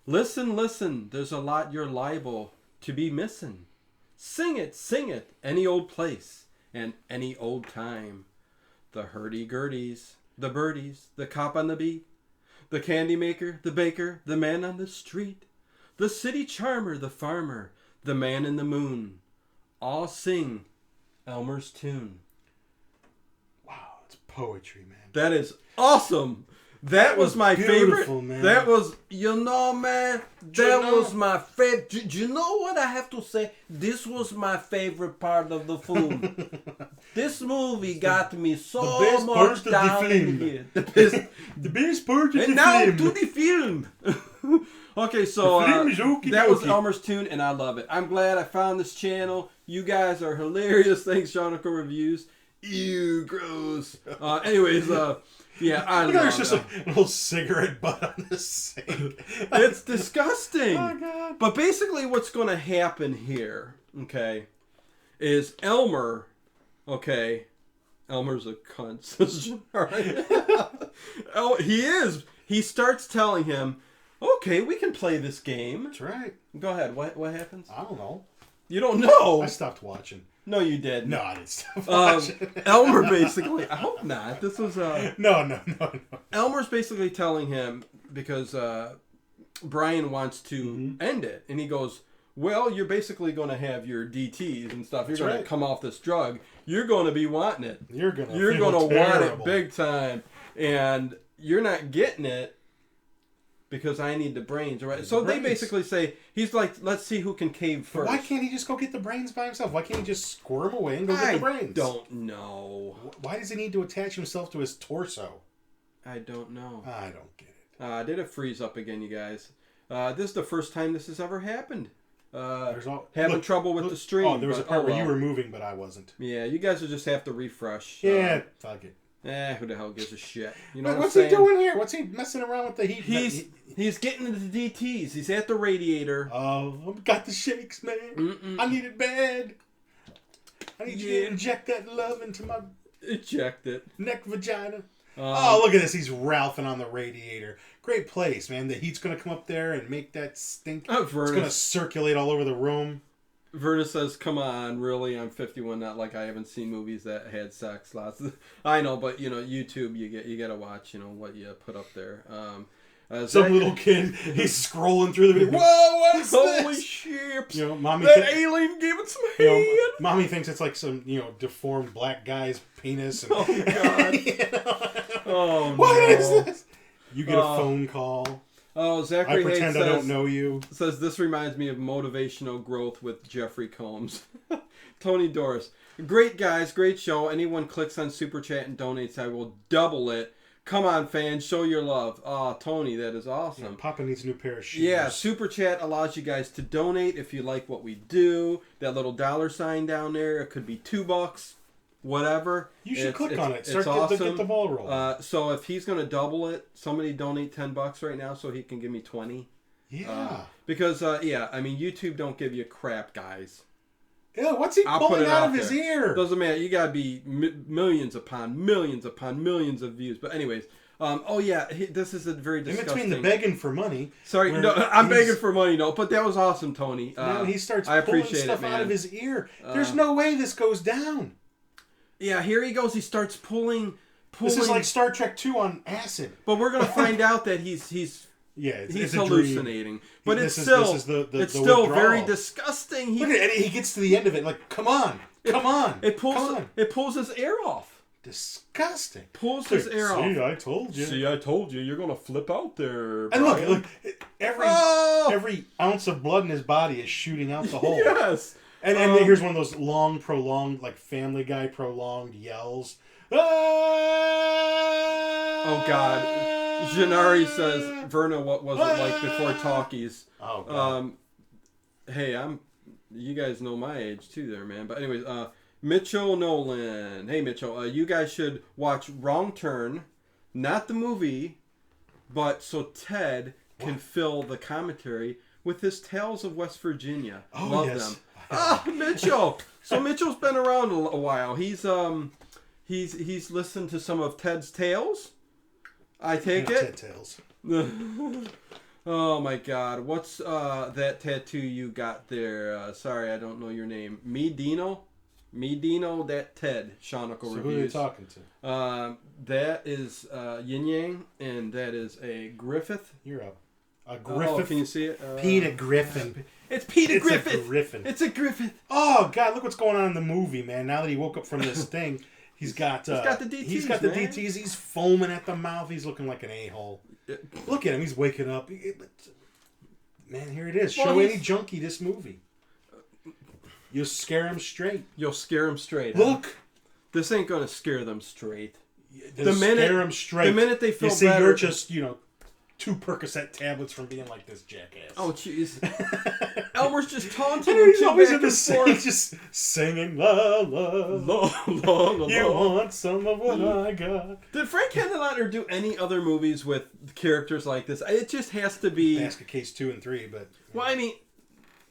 Listen, listen, there's a lot you're liable to be missing. Sing it, any old place and any old time. The hurdy-gurdies, the birdies, the cop on the beat, the candy maker, the baker, the man on the street, the city charmer, the farmer, the man in the moon, all sing Elmer's tune. Wow. poetry, man. That is awesome. That was my favorite. Man. That was, man, that was my favorite. Do you know what I have to say? This was my favorite part of the film. This movie got me so much down in here. The best part of the film. And now to the film. Okay, so that was Elmer's tune, and I love it. I'm glad I found this channel. You guys are hilarious. Thanks, Shonicle Reviews. Ew, gross. Anyways, yeah, I love it. There's just a little cigarette butt on the sink. It's disgusting. Oh, God. But basically what's going to happen here, okay, is Elmer, okay, Elmer's a cunt. Oh, he is. He starts telling him, okay, we can play this game. That's right. Go ahead. What happens? I don't know. You don't know? I stopped watching. No, you did. No, I didn't stop watching. Elmer basically... I hope not. This was... No. Elmer's basically telling him, because Brian wants to end it. And he goes, well, you're basically going to have your DTs and stuff. You're going to come off this drug. You're going to be wanting it. You're going to want it big time. And you're not getting it because I need the brains, right? So they basically say, he's like, let's see who can cave first. Why can't he just go get the brains by himself? Why can't he just squirm away and go get the brains? I don't know. Why does he need to attach himself to his torso? I don't know. I don't get it. Did it freeze up again, you guys? This is the first time this has ever happened. Trouble with the stream. Oh, there was a part where you were moving, but I wasn't. Yeah, you guys will just have to refresh. Yeah, fuck it. Who the hell gives a shit? You know what's he doing here? What's he messing around with the heat? He's getting into the DTs. He's at the radiator. Oh, I've got the shakes, man. I need it bad. I need you to inject that love into my neck vagina. Oh, look at this. He's Ralphing on the radiator. Great place, man. The heat's going to come up there and make that stink. It's going to circulate all over the room. Verna says, come on, really? I'm 51, not like I haven't seen movies that had sex lots. I know, but, YouTube, you got to watch, what you put up there. Some little kid, he's scrolling through the video. Whoa, what's this? Holy shit. That alien gave it some head. Mommy thinks it's like some, deformed black guy's penis. And, oh, God. Oh, what is this? You get a phone call. Oh, Zachary I pretend I don't know you. Says, this reminds me of motivational growth with Jeffrey Combs. Tony Doris. Great guys, great show. Anyone clicks on Super Chat and donates, I will double it. Come on, fans, show your love. Oh, Tony, that is awesome. Yeah, Papa needs a new pair of shoes. Yeah, Super Chat allows you guys to donate if you like what we do. That little $sign down there, it could be $2. Whatever. You should click on it. Start awesome. to get the ball rolling. So if he's going to double it, somebody donate $10 right now so he can give me 20. Yeah. Because YouTube don't give you crap, guys. Yeah, what's he pulling out of his ear? Doesn't matter. You got to be millions upon millions of views. But anyways, this is a very disgusting. In between the begging for money. Sorry, no, I'm begging for money, no. But that was awesome, Tony. Now he starts pulling stuff out of his ear. There's no way this goes down. Yeah, here he goes. He starts pulling. This is like Star Trek 2 on acid. But we're gonna find out that he's hallucinating. But it's still very disgusting. Look at it. He gets to the end of it like, come on. It pulls his air off. Disgusting. Pulls his air off. See, I told you. You're gonna flip out there. And look. Every ounce of blood in his body is shooting out the hole. Yes. And here's one of those long, prolonged, like Family Guy prolonged yells. Ah! Oh, God. Janari says, Verna, what was it like before talkies? Oh, God. Hey, you guys know my age, too, there, man. But anyways, Mitchell Nolan. Hey, Mitchell, you guys should watch Wrong Turn. Not the movie, but so Ted can fill the commentary with his Tales of West Virginia. Oh, Love yes. them. Mitchell. So Mitchell's been around a while. He's listened to some of Ted's tales. I take it. Ted tales. Oh my God! What's that tattoo you got there? Sorry, I don't know your name. Me Dino, that Ted. Shonicle Reviews. Who are you talking to? That is Yin Yang, and that is a Griffith. You're a Griffith. Oh, can you see it? Peter Griffin. It's Peter Griffith. It's a Griffin. It's a Griffith. Oh, God, look what's going on in the movie, man. Now that he woke up from this thing, He's got the DTs. He's got man. the DTs. He's foaming at the mouth. He's looking like an a-hole. Look at him. He's waking up. Man, here it is. Show any junkie this movie. You'll scare him straight. You'll scare him straight. Look. Huh? This ain't going to scare them straight. Scare them straight. The minute they feel better. you're just, 2 Percocet tablets from being like this jackass. Oh, jeez. Elmer's just taunting him. He's always in the same. He's just singing, la, la, la, la, la. You want some of what I got. Did Frank Henenlotter do any other movies with characters like this? It just has to be... Basket Case 2 and 3, but... Well, I mean,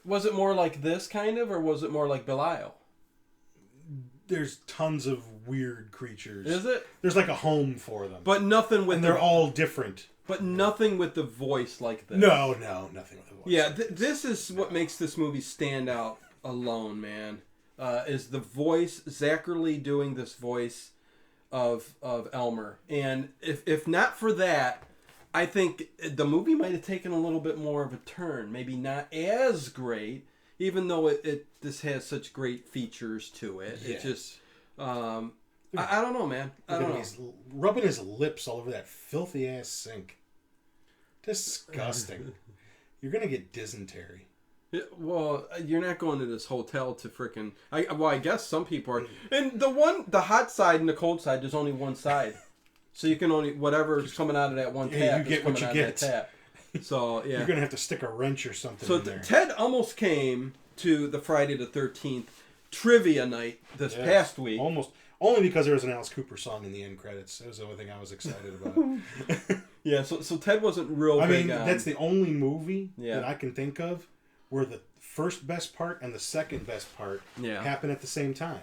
was it more like this kind of, or was it more like Belial? There's tons of weird creatures. Is it? There's like a home for them. But nothing with... And they're all different. But nothing with the voice like this. No, nothing with the voice. Yeah, this is what makes this movie stand out alone, man. Is the voice, Zachary doing this voice of Elmer. And if not for that, I think the movie might have taken a little bit more of a turn. Maybe not as great, even though this has such great features to it. Yeah. It just... I don't know, man. I don't know. He's rubbing his lips all over that filthy ass sink. Disgusting. You're gonna get dysentery. Yeah, well, you're not going to this hotel to frickin'... I guess some people are. And the hot side and the cold side, there's only one side, so you can only whatever's coming out of that one tap. You get what you get. So yeah, you're gonna have to stick a wrench or something. So in there. Ted almost came to the Friday the 13th trivia night this past week. Almost. Only because there was an Alice Cooper song in the end credits. That was the only thing I was excited about. Yeah, so Ted wasn't real big. I mean, that's the only movie that I can think of where the first best part and the second best part happen at the same time.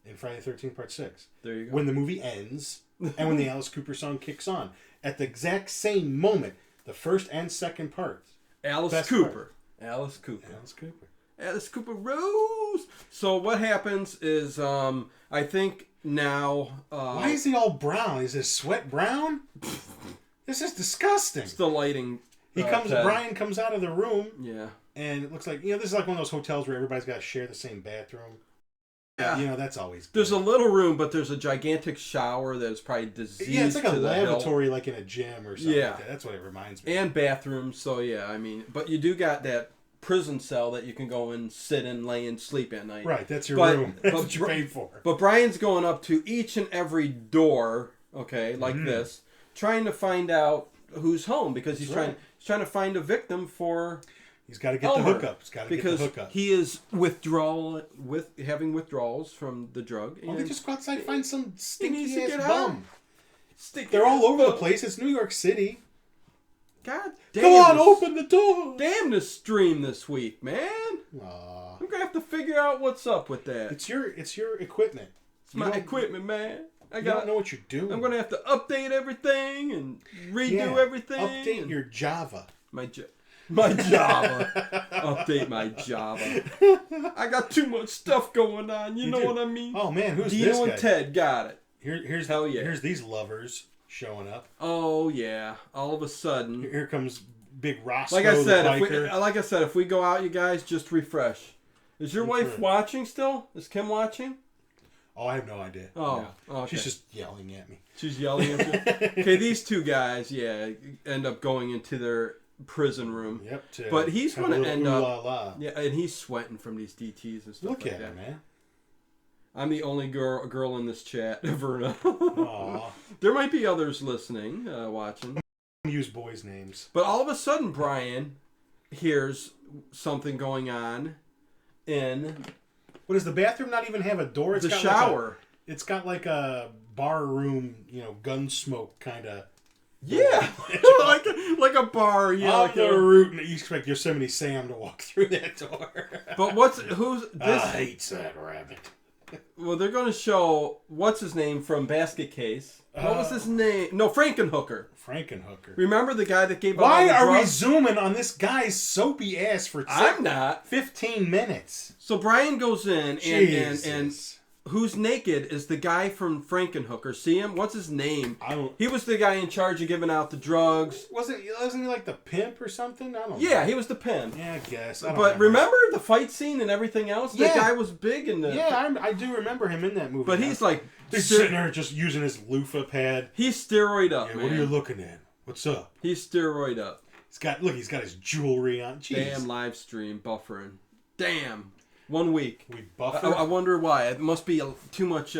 In Friday the 13th Part 6. There you go. When the movie ends and when the Alice Cooper song kicks on. At the exact same moment, the first and second parts. Alice Cooper. Alice Cooper Rose. So what happens is, I think now... why is he all brown? Is his sweat brown? This is disgusting. It's the lighting. Brian comes out of the room. Yeah. And it looks like, this is like one of those hotels where everybody's got to share the same bathroom. Yeah. That's always good. There's a little room, but there's a gigantic shower that is probably diseased. Yeah, it's like a lavatory like in a gym or something like that. That's what it reminds me of. And bathrooms, so yeah, I mean, but you do got that prison cell that you can go and sit and lay and sleep at night. Right, that's your room. That's what you paid for. But Brian's going up to each and every door, like this, trying to find out who's home because he's trying to find a victim for... He's got to get Elmer, the hookup. He's got to get the hookup. Because he is having withdrawals from the drug. And they just go outside and find some stinky ass bum. They're all over the place. It's New York City. God damn. Come on, open the door. Damn the stream this week, man. Aww. I'm going to have to figure out what's up with that. It's your equipment. It's my equipment, man. I don't know what you're doing. I'm going to have to update everything and redo everything. Update your Java. My Java. Update my Java. I got too much stuff going on. You know what I mean? Oh, man. Who's Dino this guy? and Ted got it. Here's these lovers showing up. Oh, yeah. All of a sudden. Here comes Big Roscoe like I biker. said, if we go out, you guys, just refresh. Is your wife watching still? Is Kim watching? Oh, I have no idea. Oh, no. Okay. She's just yelling at me. She's yelling at you? Okay, these two guys, end up going into their prison room. Yep. But he's going to end up... Yeah, and he's sweating from these DTs and stuff Look like at that. him, man. I'm the only girl in this chat, Verna. Aww. There might be others listening, watching. Use boys' names. But all of a sudden, Brian hears something going on in... What, does the bathroom not even have a door? It's the shower. It's got like a bar room, gun smoke kind of... Yeah, like a bar. Yeah, on the route, and you expect Yosemite Sam to walk through that door. But who's this? I hate that rabbit. Well, they're going to show what's his name from Basket Case. What was his name? No, Frankenhooker. Remember the guy that gave? Why are we zooming on this guy's soapy ass for? I'm not. 15 minutes. So Brian goes in and who's naked is the guy from Frankenhooker. See him? What's his name? He was the guy in charge of giving out the drugs. Wasn't he like the pimp or something? I don't know. Yeah, he was the pimp. Yeah, I guess. But remember the fight scene and everything else? That guy was big in the... Yeah, I do remember him in that movie. But he's like... He's sitting there just using his loofah pad. He's steroid up, man. What are you looking at? What's up? He's steroid up. He's got his jewelry on. Jeez. Damn live stream buffering. Damn. 1 week. We buffer. I wonder why. It must be too much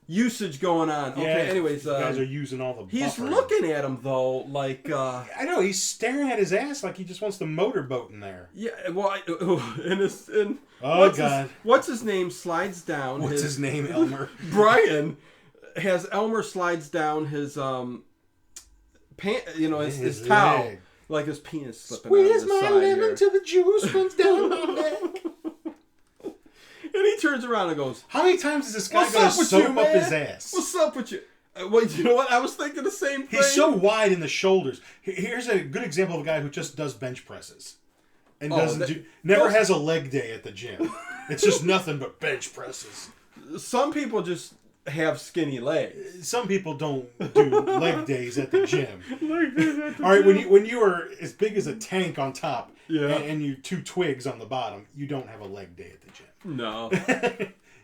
usage going on. Yeah, okay, anyways. You guys are using all the He's buffering. looking at him, though, like... I know, he's staring at his ass like he just wants the motorboat in there. Yeah, well, God. What's his name slides down. What's his name, Elmer? Brian has Elmer slides down his, his towel. Leg. Like his penis slipping Squeeze out of his my side lemon here. till the juice runs down my neck. And he turns around and goes, how many times is this guy "What's going up to with soap you, up man? his ass? What's up with you?" Well, you know what? I was thinking the same thing. He's so wide in the shoulders. Here's a good example of a guy who just does bench presses. And never has a leg day at the gym. It's just nothing but bench presses. Some people just have skinny legs. Some people don't do leg days at the gym. All right, when you are as big as a tank on top, and you 2 twigs on the bottom, you don't have a leg day at the gym. No.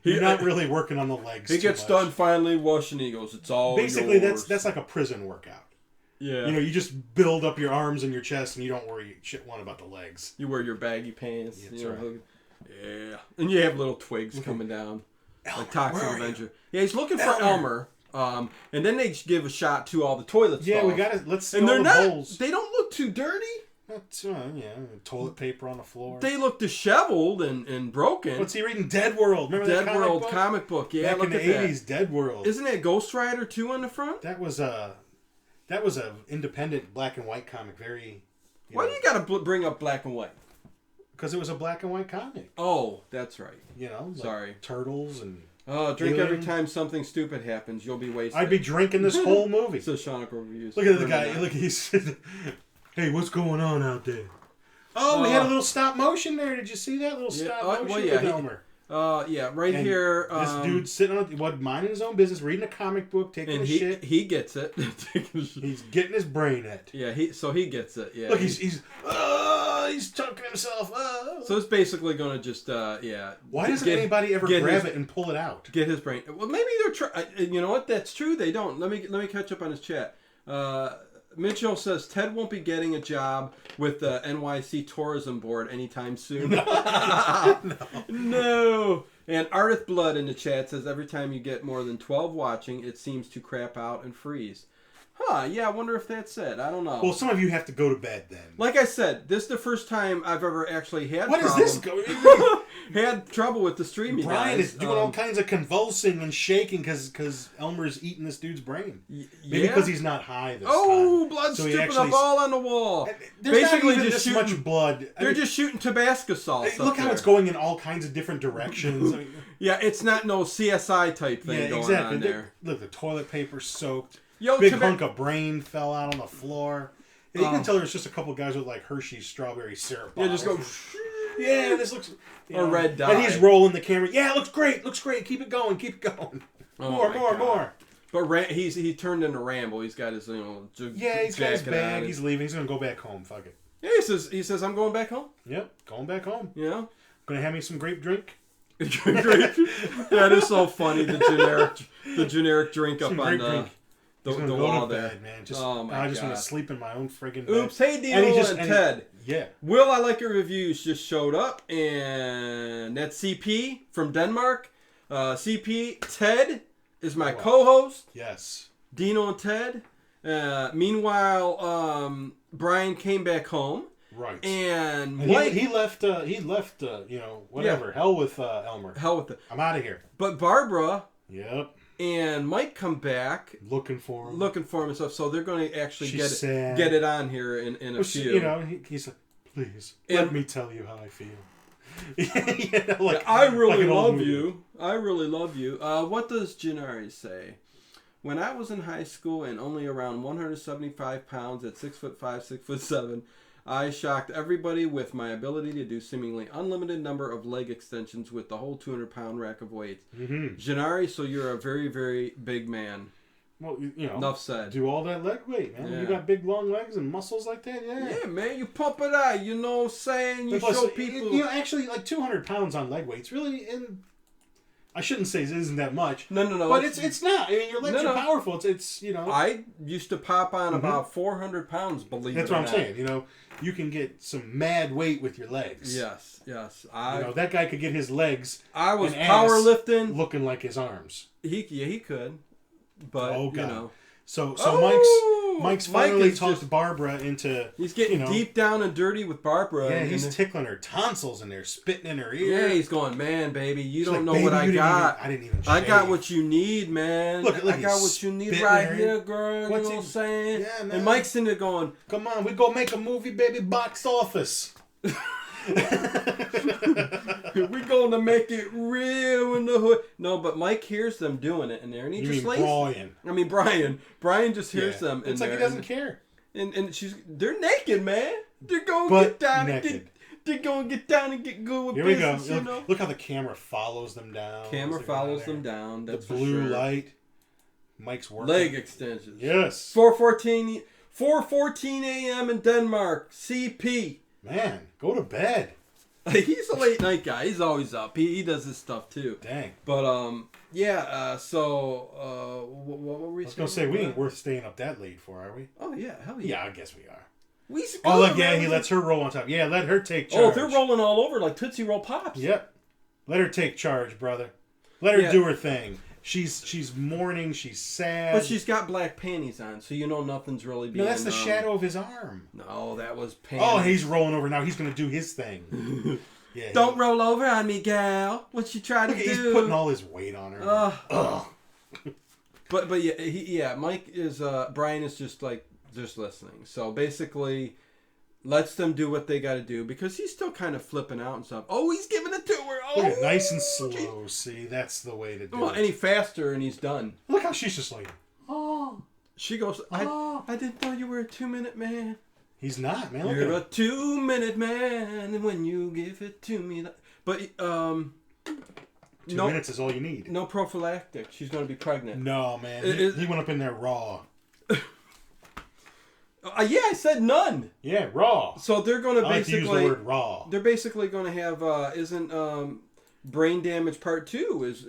You're not really working on the legs. He gets done finally washing. He goes, "It's all basically yours." that's like a prison workout. Yeah. You just build up your arms and your chest, and you don't worry one about the legs. You wear your baggy pants. Yeah, that's right. Yeah. And you have little twigs coming down. Elmer, like Toxic where are Avenger. you? Yeah, he's looking for Elmer. And then they give a shot to all the toilets. Yeah, we got it. Let's see and all they're the not. bowls. They don't look too dirty. Toilet paper on the floor. They look disheveled and broken. What's he reading? Dead World. Remember Dead that World comic book. Yeah, back look in the at that. 80s. Dead World. Isn't that Ghost Rider 2 on the front? That was a independent black and white comic. Why do you got to bring up black and white? Because it was a black and white comic. Oh, that's right. Sorry. Turtles and. Drink every time something stupid happens. You'll be wasted. I'd be drinking this whole movie. So Shonicle reviews. Look at the guy. Look, he's. Hey, what's going on out there? Oh, we had a little stop motion there. Did you see that little stop motion with Elmer? Right and here. This dude sitting on minding his own business, reading a comic book, taking a shit. He gets it. He's getting his brain at. Yeah, he gets it. Yeah. Look, he's choking himself. So it's basically going to just Why doesn't anybody ever grab it and pull it out? Get his brain. Well, maybe they're trying. You know what? That's true. They don't. Let me catch up on his chat. Mitchell says Ted won't be getting a job with the NYC Tourism Board anytime soon. No. And Ardith Blood in the chat says every time you get more than 12 watching, it seems to crap out and freeze. Huh, yeah, I wonder if that's it. I don't know. Well, some of you have to go to bed then. Like I said, this is the first time I've ever actually had What problem. is this going? Had trouble with the streaming. Brian guys. is doing all kinds of convulsing and shaking because Elmer's eating this dude's brain. Maybe because he's not high this time. Blood's dripping up all on the wall. There's basically not even just this much blood. They're just shooting Tabasco sauce. Look how it's going in all kinds of different directions. Yeah, it's not no CSI type thing going on there. Look, the toilet paper's soaked. Yo, big hunk of brain fell out on the floor. Yeah, you can tell there's just a couple guys with like Hershey's strawberry syrup. Yeah, just go. Yeah, this looks. A red dye. And he's rolling the camera. Yeah, it looks great. Looks great. Keep it going. Keep it going. More. But he turned into Rambo. He's got his he's got his bag. He's leaving. He's gonna go back home. Fuck it. Yeah, he says I'm going back home. Yep, going back home. Yeah. Gonna have me some grape drink. That is so funny. The generic drink up on the wall there. Bed, man. I just want to sleep in my own friggin' bed. Oops, hey Dino and Ted. Yeah. Will I Like Your Reviews just showed up, and that's CP from Denmark. CP, Ted is my co-host. Yes. Dino and Ted. Meanwhile, Brian came back home. Right. And Mike, he left. Whatever. Yeah. Hell with Elmer. I'm out of here. But Barbara. Yep. And Mike come back looking for him and stuff. So they're going to actually get it on here in a few. He's like, please let me tell you how I feel. I really love you. I really love you. What does Gennari say? When I was in high school and only around 175 pounds at 6'5", 6'7", I shocked everybody with my ability to do seemingly unlimited number of leg extensions with the whole 200-pound rack of weights. Mm-hmm. Janari, so you're a very, very big man. Well, you know, enough said. Do all that leg weight, man. Yeah. You got big, long legs and muscles like that, yeah. Yeah, man, you pump it out. You know what I'm saying? You show people. You know, actually, like 200 pounds on leg weights, really, I shouldn't say it isn't that much. No. But it's not. I mean, your legs are powerful. It's you know. I used to pop on about 400 pounds, believe That's it or what I'm not. saying. You know, you can get some mad weight with your legs. Yes. You know, that guy could get his legs. I was and ass powerlifting. looking like his arms. He could. But, you know. So Mike's finally talked Barbara into... He's getting deep down and dirty with Barbara. Yeah, he's tickling her tonsils and they're spitting in her ear. Yeah, he's going, man, baby, you don't like, know baby, what I got. I didn't even shave. I got what you need, man. Look, I got what you need right here, girl. You know what I'm saying? Yeah, man. And Mike's in there going... Come on, we go make a movie, baby, box office. We're going to make it real in the hood. No, but Mike hears them doing it in there, and he just lays. Brian. Brian just hears them. It's like he doesn't care. And they're naked, man. They're going to get down naked. They're going to get down and get good with Here business. we go. You know? Look how the camera follows them down. Camera follows them down. That's the blue for sure. light. Mike's working. Leg extensions. Yes. 4:14 a.m. in Denmark. CP. Man, go to bed. He's a late night guy. He's always up. He does this stuff too. Dang. But what were we saying? I was gonna say we ain't worth staying up that late for, are we? Oh yeah, hell yeah. Yeah, I guess we are. He lets her roll on top. Yeah, let her take charge. Oh, they're rolling all over like Tootsie Roll Pops. Yep. Let her take charge, brother. Let her do her thing. She's mourning. She's sad. But she's got black panties on, so you know nothing's really being... No, that's the shadow of his arm. No, that was panties. Oh, he's rolling over now. He's going to do his thing. Yeah. Don't roll over on me, gal. What you trying to do? He's putting all his weight on her. But yeah, Mike is... Brian is just listening. So basically... lets them do what they got to do because he's still kind of flipping out and stuff. Oh, he's giving it to her. Oh, look at nice and slow. Geez. See, that's the way to do it. Any faster and he's done. Look how she's just like, oh. She goes, I didn't know you were a 2-minute man. He's not, man. Look You're a 2-minute man, and when you give it to me. But 2 minutes is all you need. No prophylactic. She's going to be pregnant. No, man. He went up in there raw. Yeah, I said none. Yeah, raw. So they're going to basically use the word raw. They're basically going to have Brain Damage Part 2 is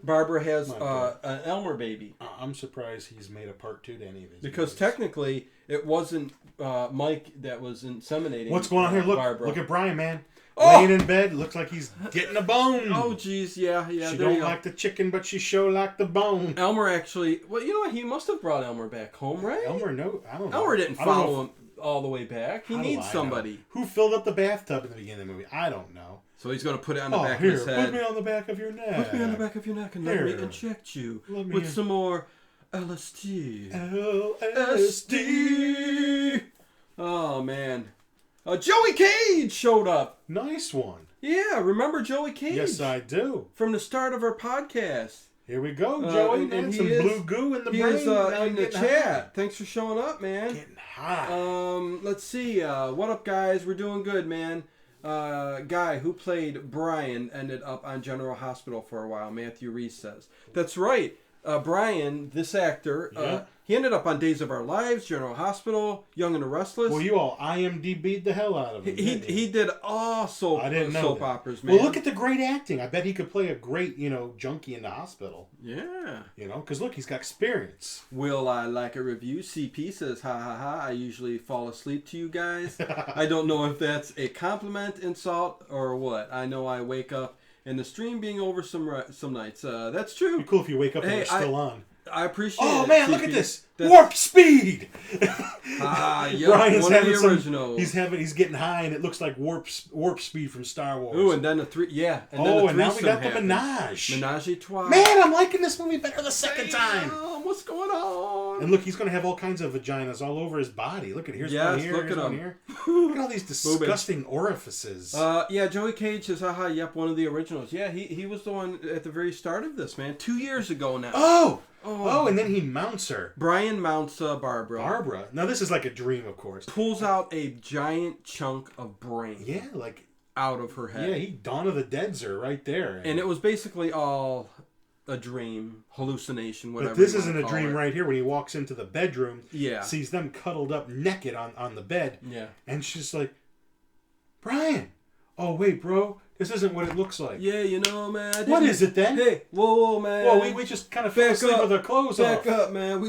Barbara has an Elmer baby. I'm surprised he's made a Part 2 to any of these because movies. Technically it wasn't Mike that was inseminating. What's going on here? Barbara. Look at Brian, man. Laying in bed, looks like he's getting a bone. Oh, geez, yeah. She don't like the chicken, but she sure like the bone. Elmer actually... Well, you know what? He must have brought Elmer back home, right? Elmer, no, I don't know. Elmer didn't follow him all the way back. He needs somebody. Who filled up the bathtub in the beginning of the movie? I don't know. So he's going to put it on the back of his head. Put me on the back of your neck. Put me on the back of your neck and let me inject you with some more LSD. LSD. Oh, man. Joey Cage showed up. Nice one. Yeah, remember Joey Cage? Yes, I do. From the start of our podcast. Here we go, Joey. And some blue goo in the brain. He is in the chat. High. Thanks for showing up, man. Getting high. Let's see. What up, guys? We're doing good, man. Guy who played Brian ended up on General Hospital for a while. Matthew Reese says. That's right. Brian, this actor, he ended up on Days of Our Lives, General Hospital, Young and the Restless. Well, you all IMDb'd the hell out of him. He did all soap operas, man. Well, look at the great acting. I bet he could play a great, junkie in the hospital. Yeah. Because look, he's got experience. Will I like a review? CP says, ha ha ha, I usually fall asleep to you guys. I don't know if that's a compliment, insult, or what. I know I wake up and the stream being over some nights. That's true. It'd be cool if you wake up and it's still on. I appreciate it. Oh, man, look at this. Warp speed! Yeah, Brian's one of the originals. He's getting high, and it looks like warp speed from Star Wars. Ooh, and then the three... Yeah. And then and now we got the Menage. Menage a trois. Man, I'm liking this movie better the second time. What's going on? And look, he's going to have all kinds of vaginas all over his body. Look at here's one here, here's one here. Look at all these disgusting orifices. Yeah, Joey Cage says, yep, one of the originals. Yeah, he was the one at the very start of this, man. 2 years ago now. Oh! Oh, and then he mounts her. Brian mounts Barbara. Barbara. Now, this is like a dream, of course. Pulls out a giant chunk of brain. Yeah, like... out of her head. Yeah, he Dawn of the Dead's her right there. And it was basically all a dream, hallucination, whatever. But this isn't a dream right here when he walks into the bedroom. Yeah. Sees them cuddled up naked on the bed. Yeah. And she's like, Brian! Oh, wait, bro. This isn't what it looks like. Yeah, you know, man. What is it then? Hey, whoa, man. Well, we just kind of fell asleep with our clothes off. Back up, man.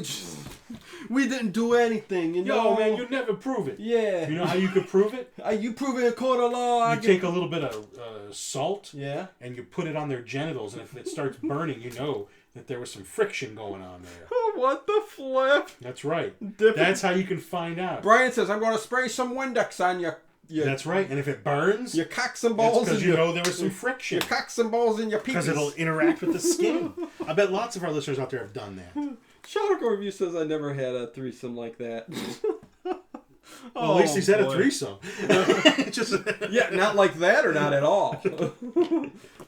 We didn't do anything, you know. Yo, man, you never prove it. Yeah. You know how you could prove it? You prove it in court of law. You take a little bit of salt. Yeah. And you put it on their genitals, and if it starts burning, you know that there was some friction going on there. What the flip? That's right. That's how you can find out. Brian says, I'm going to spray some Windex on you. That's right. And if it burns, you cock some balls. Because you know there was some friction. You cock some balls in your peepees. Because it'll interact with the skin. I bet lots of our listeners out there have done that. Shotgun Review says I never had a threesome like that. Well, at least he's had a threesome. Yeah, not like that or not at all.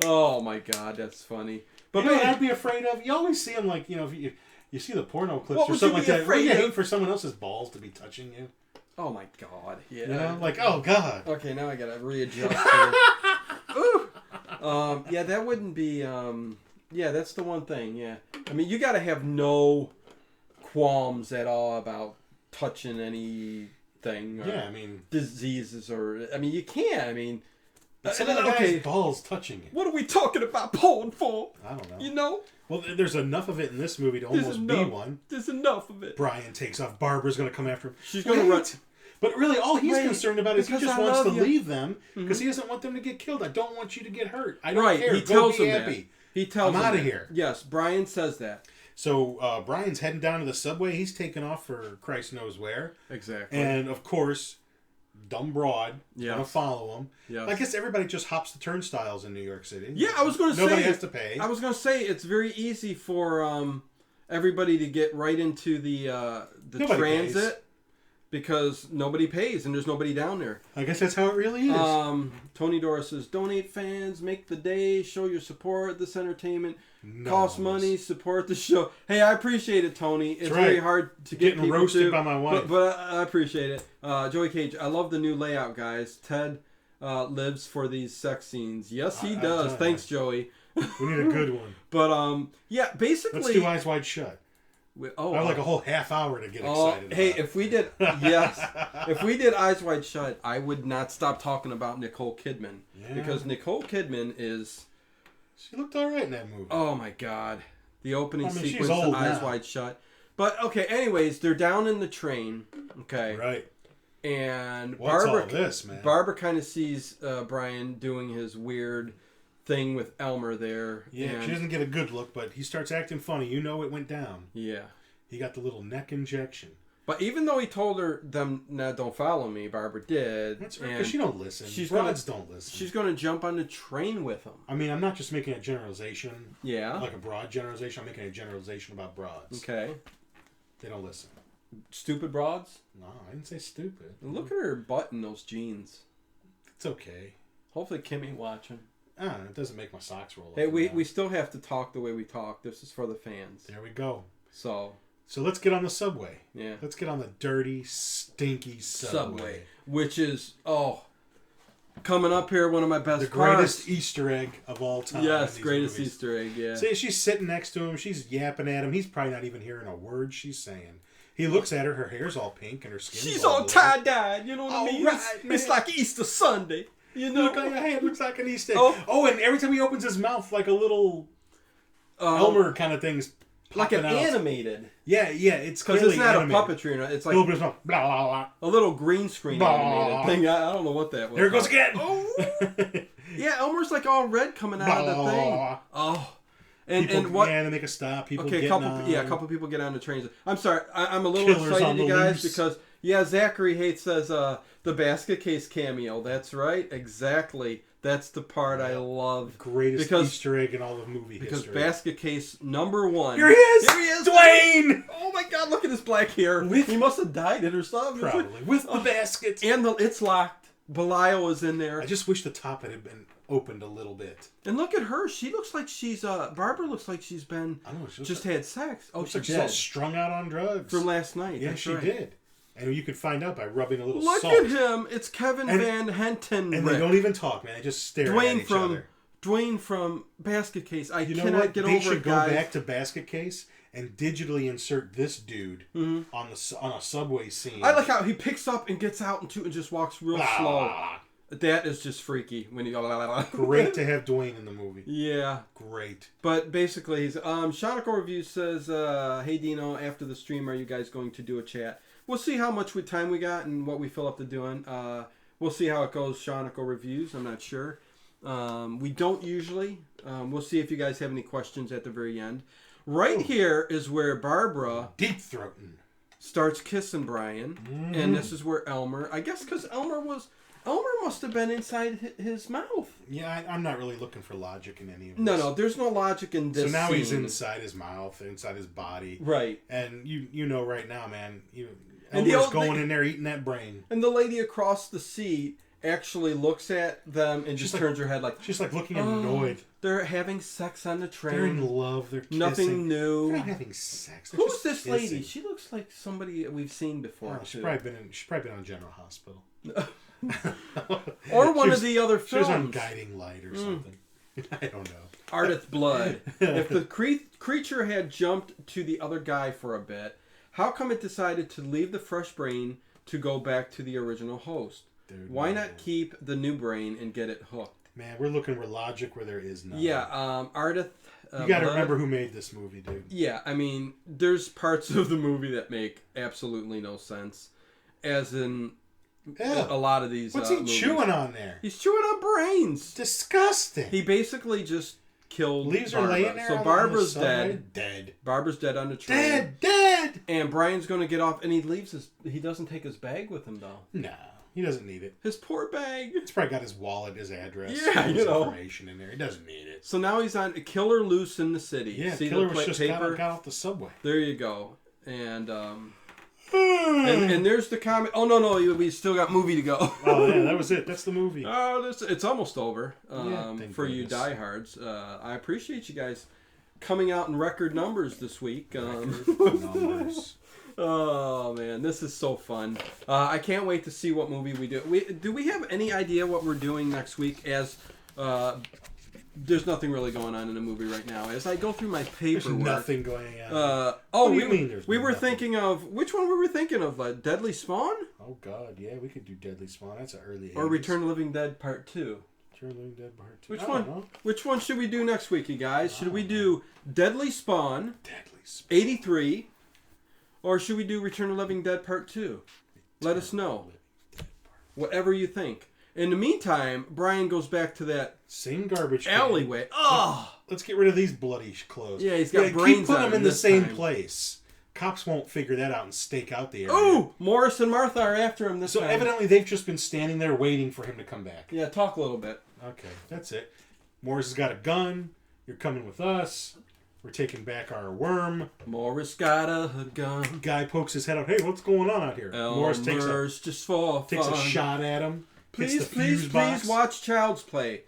Oh my God, that's funny. But you know what I'd be afraid of? You always see them like, if you see the porno clips or something like that. Would you hate for someone else's balls to be touching you? Oh my God, yeah. You know, like, oh God. Okay, now I gotta readjust here. Ooh. Yeah, that wouldn't be. Yeah, that's the one thing. Yeah, I mean, you gotta have no qualms at all about touching anything. Or yeah, I mean, diseases or I mean, you can't. I mean, some of the guy's balls touching it. What are we talking about porn for? I don't know. You know. Well, there's enough of it in this movie to almost be one. There's enough of it. Brian takes off. Barbara's going to come after him. She's going to run. But really, all he's concerned about is he just wants to leave them because Mm-hmm. he doesn't want them to get killed. I don't want you to get hurt. I don't care. He tells them happy. that. He tells them I'm out of here. Yes, Brian says that. So Brian's heading down to the subway. He's taking off for Christ knows where. Exactly. And, of course, dumb broad is going to follow him. Yes. I guess everybody just hops the turnstiles in New York City. Yeah, I was going to say... Nobody has to pay. I was going to say it's very easy for everybody to get right into the transit. Pays. Because nobody pays and there's nobody down there. I guess that's how it really is. Tony Doris says, donate fans, make the day, show your support, this entertainment, costs money, support the show. Hey, I appreciate it, Tony. It's very hard to get people roasted by my wife. But I appreciate it. Joey Cage, I love the new layout, guys. Ted lives for these sex scenes. Yes, he does. Thanks, Joey. We need a good one. But, yeah, basically... Let's do Eyes Wide Shut. I have like a whole half hour to get excited Hey, about. if we did... Yes. If we did Eyes Wide Shut, I would not stop talking about Nicole Kidman. Yeah. Because Nicole Kidman is... She looked all right in that movie. Oh, my God. The opening sequence of Eyes Wide Shut. But, okay, anyways, they're down in the train. Okay. Right. And What's all this, man? Barbara kind of sees Brian doing his weird thing with Elmer there. Yeah, and she doesn't get a good look, but he starts acting funny. You know it went down. Yeah. He got the little neck injection. But even though he told her, "No, don't follow me," Barbara did. That's right, because she don't listen. Broads don't listen. She's going to jump on the train with him. I mean, I'm not just making a generalization. Yeah. Like a broad generalization. I'm making a generalization about broads. Okay. They don't listen. Stupid broads? No, I didn't say stupid. Look at her butt in those jeans. It's okay. Hopefully Kimmy watching. It doesn't make my socks roll up. Hey, we still have to talk the way we talk. This is for the fans. There we go. So let's get on the subway. Yeah. Let's get on the dirty, stinky subway. Which is, coming up here, one of my best The greatest Easter egg of all time. Yes, greatest movies. Easter egg, yeah. See, she's sitting next to him. She's yapping at him. He's probably not even hearing a word she's saying. He looks at her. Her hair's all pink and her skin's She's all all tie-dyed. You know what I mean? Right, it's like Easter Sunday. You know? Look on your hand. Looks like an Easter egg. And every time he opens his mouth, like a little Elmer kind of thing's like an out. Animated. Yeah, it's because it's not animated. A puppetry. It's like blah, blah, blah. A little green screen animated thing. I don't know what that was. There it goes again. Oh, yeah, Elmer's like all red coming out of the thing. Oh, and what? Yeah, to make a stop. People a couple people get on the trains. I'm sorry, I'm a little excited, you guys, because Zachary Haight says the basket case cameo. That's right, exactly. That's the part I love. Greatest Easter egg in all of movie history. Because basket case number 1. Here he is! Dwayne! Oh my God, look at his black hair. He must have dyed it or something. Probably. With the basket. And it's locked. Belial is in there. I just wish the top had been opened a little bit. And look at her. She looks like she's Barbara looks like she's been just had sex. Oh, she's all strung out on drugs from last night. Yeah, she did. And you could find out by rubbing a little salt. Look at him. It's Kevin Van Henton. And they don't even talk, man. They just stare at each other. Dwayne from Basket Case. I cannot get over it, guys. They should go back to Basket Case and digitally insert this dude on a subway scene. I like how he picks up and gets out and just walks real slow. That is just freaky when you go. Great to have Dwayne in the movie. Yeah, great. But basically, he's Shoniko Review says, "Hey Dino, after the stream, are you guys going to do a chat? We'll see how much time we got and what we fill up to doing. We'll see how it goes. Shoniko Reviews. I'm not sure. We don't usually. We'll see if you guys have any questions at the very end. Right here is where Barbara deep throating starts kissing Brian, and this is where Elmer. I guess because Elmer must have been inside his mouth. Yeah, I'm not really looking for logic in any of this. No, there's no logic in this. So now scene. He's inside his mouth, inside his body, right? And you know right now, man, Elmer's going in there eating that brain. And the lady across the seat actually looks at them and just turns her head like... She's like looking annoyed. They're having sex on the train. They're in love. They're kissing. Nothing new. They're not having sex. They're Who's this lady? She looks like somebody we've seen before. She's probably been on General Hospital. Or one of the other films. She was on Guiding Light or something. I don't know. Ardith Blood. If the creature had jumped to the other guy for a bit, how come it decided to leave the fresh brain to go back to the original host? Why not keep the new brain and get it hooked? Man, we're looking for logic where there is none. Yeah, Ardith. You got to remember who made this movie, dude. Yeah, I mean, there's parts of the movie that make absolutely no sense, as in a lot of these. What's he movies. chewing on there? He's chewing on brains. Disgusting. He basically just killed. Leaves Barbara. her laying there. So Barbara's dead. Barbara's dead on the train. Dead. And Brian's going to get off, and he leaves He doesn't take his bag with him though. No. He doesn't need it. His poor bag. It's probably got his wallet, his address, his information in there. He doesn't need it. So now he's on Killer Loose in the City. Yeah, see Killer the was just paper? Got off the subway. There you go. And and there's the comment. Oh no, we still got movie to go. Oh yeah, that was it. That's the movie. Oh, it's almost over. For goodness. you diehards, I appreciate you guys coming out in record numbers this week. Numbers. Oh man, this is so fun! I can't wait to see what movie we do. Do we have any idea what we're doing next week? As there's nothing really going on in the movie right now. As I go through my paperwork, there's nothing going on. We were thinking of which one we were thinking of? Deadly Spawn? Oh God, yeah, we could do Deadly Spawn. That's an early. 80s. Or Return of the Living Dead Part 2. Return of the Living Dead Part 2. Which one? Which one should we do next week, you guys? Should we do Deadly Spawn? 83. Or should we do Return of the Living Dead Part 2? Let us know. Whatever you think. In the meantime, Brian goes back to that same garbage alleyway. Oh! Let's get rid of these bloody clothes. Yeah, he's got brains. Keep putting them in the same time. Place. Cops won't figure that out and stake out the area. Ooh! Morris and Martha are after him this time. So evidently they've just been standing there waiting for him to come back. Yeah, talk a little bit. Okay, that's it. Morris has got a gun. You're coming with us. We're taking back our worm. Morris got a gun. Guy pokes his head out. Hey, what's going on out here? Morris takes a shot at him. Please watch Child's Play.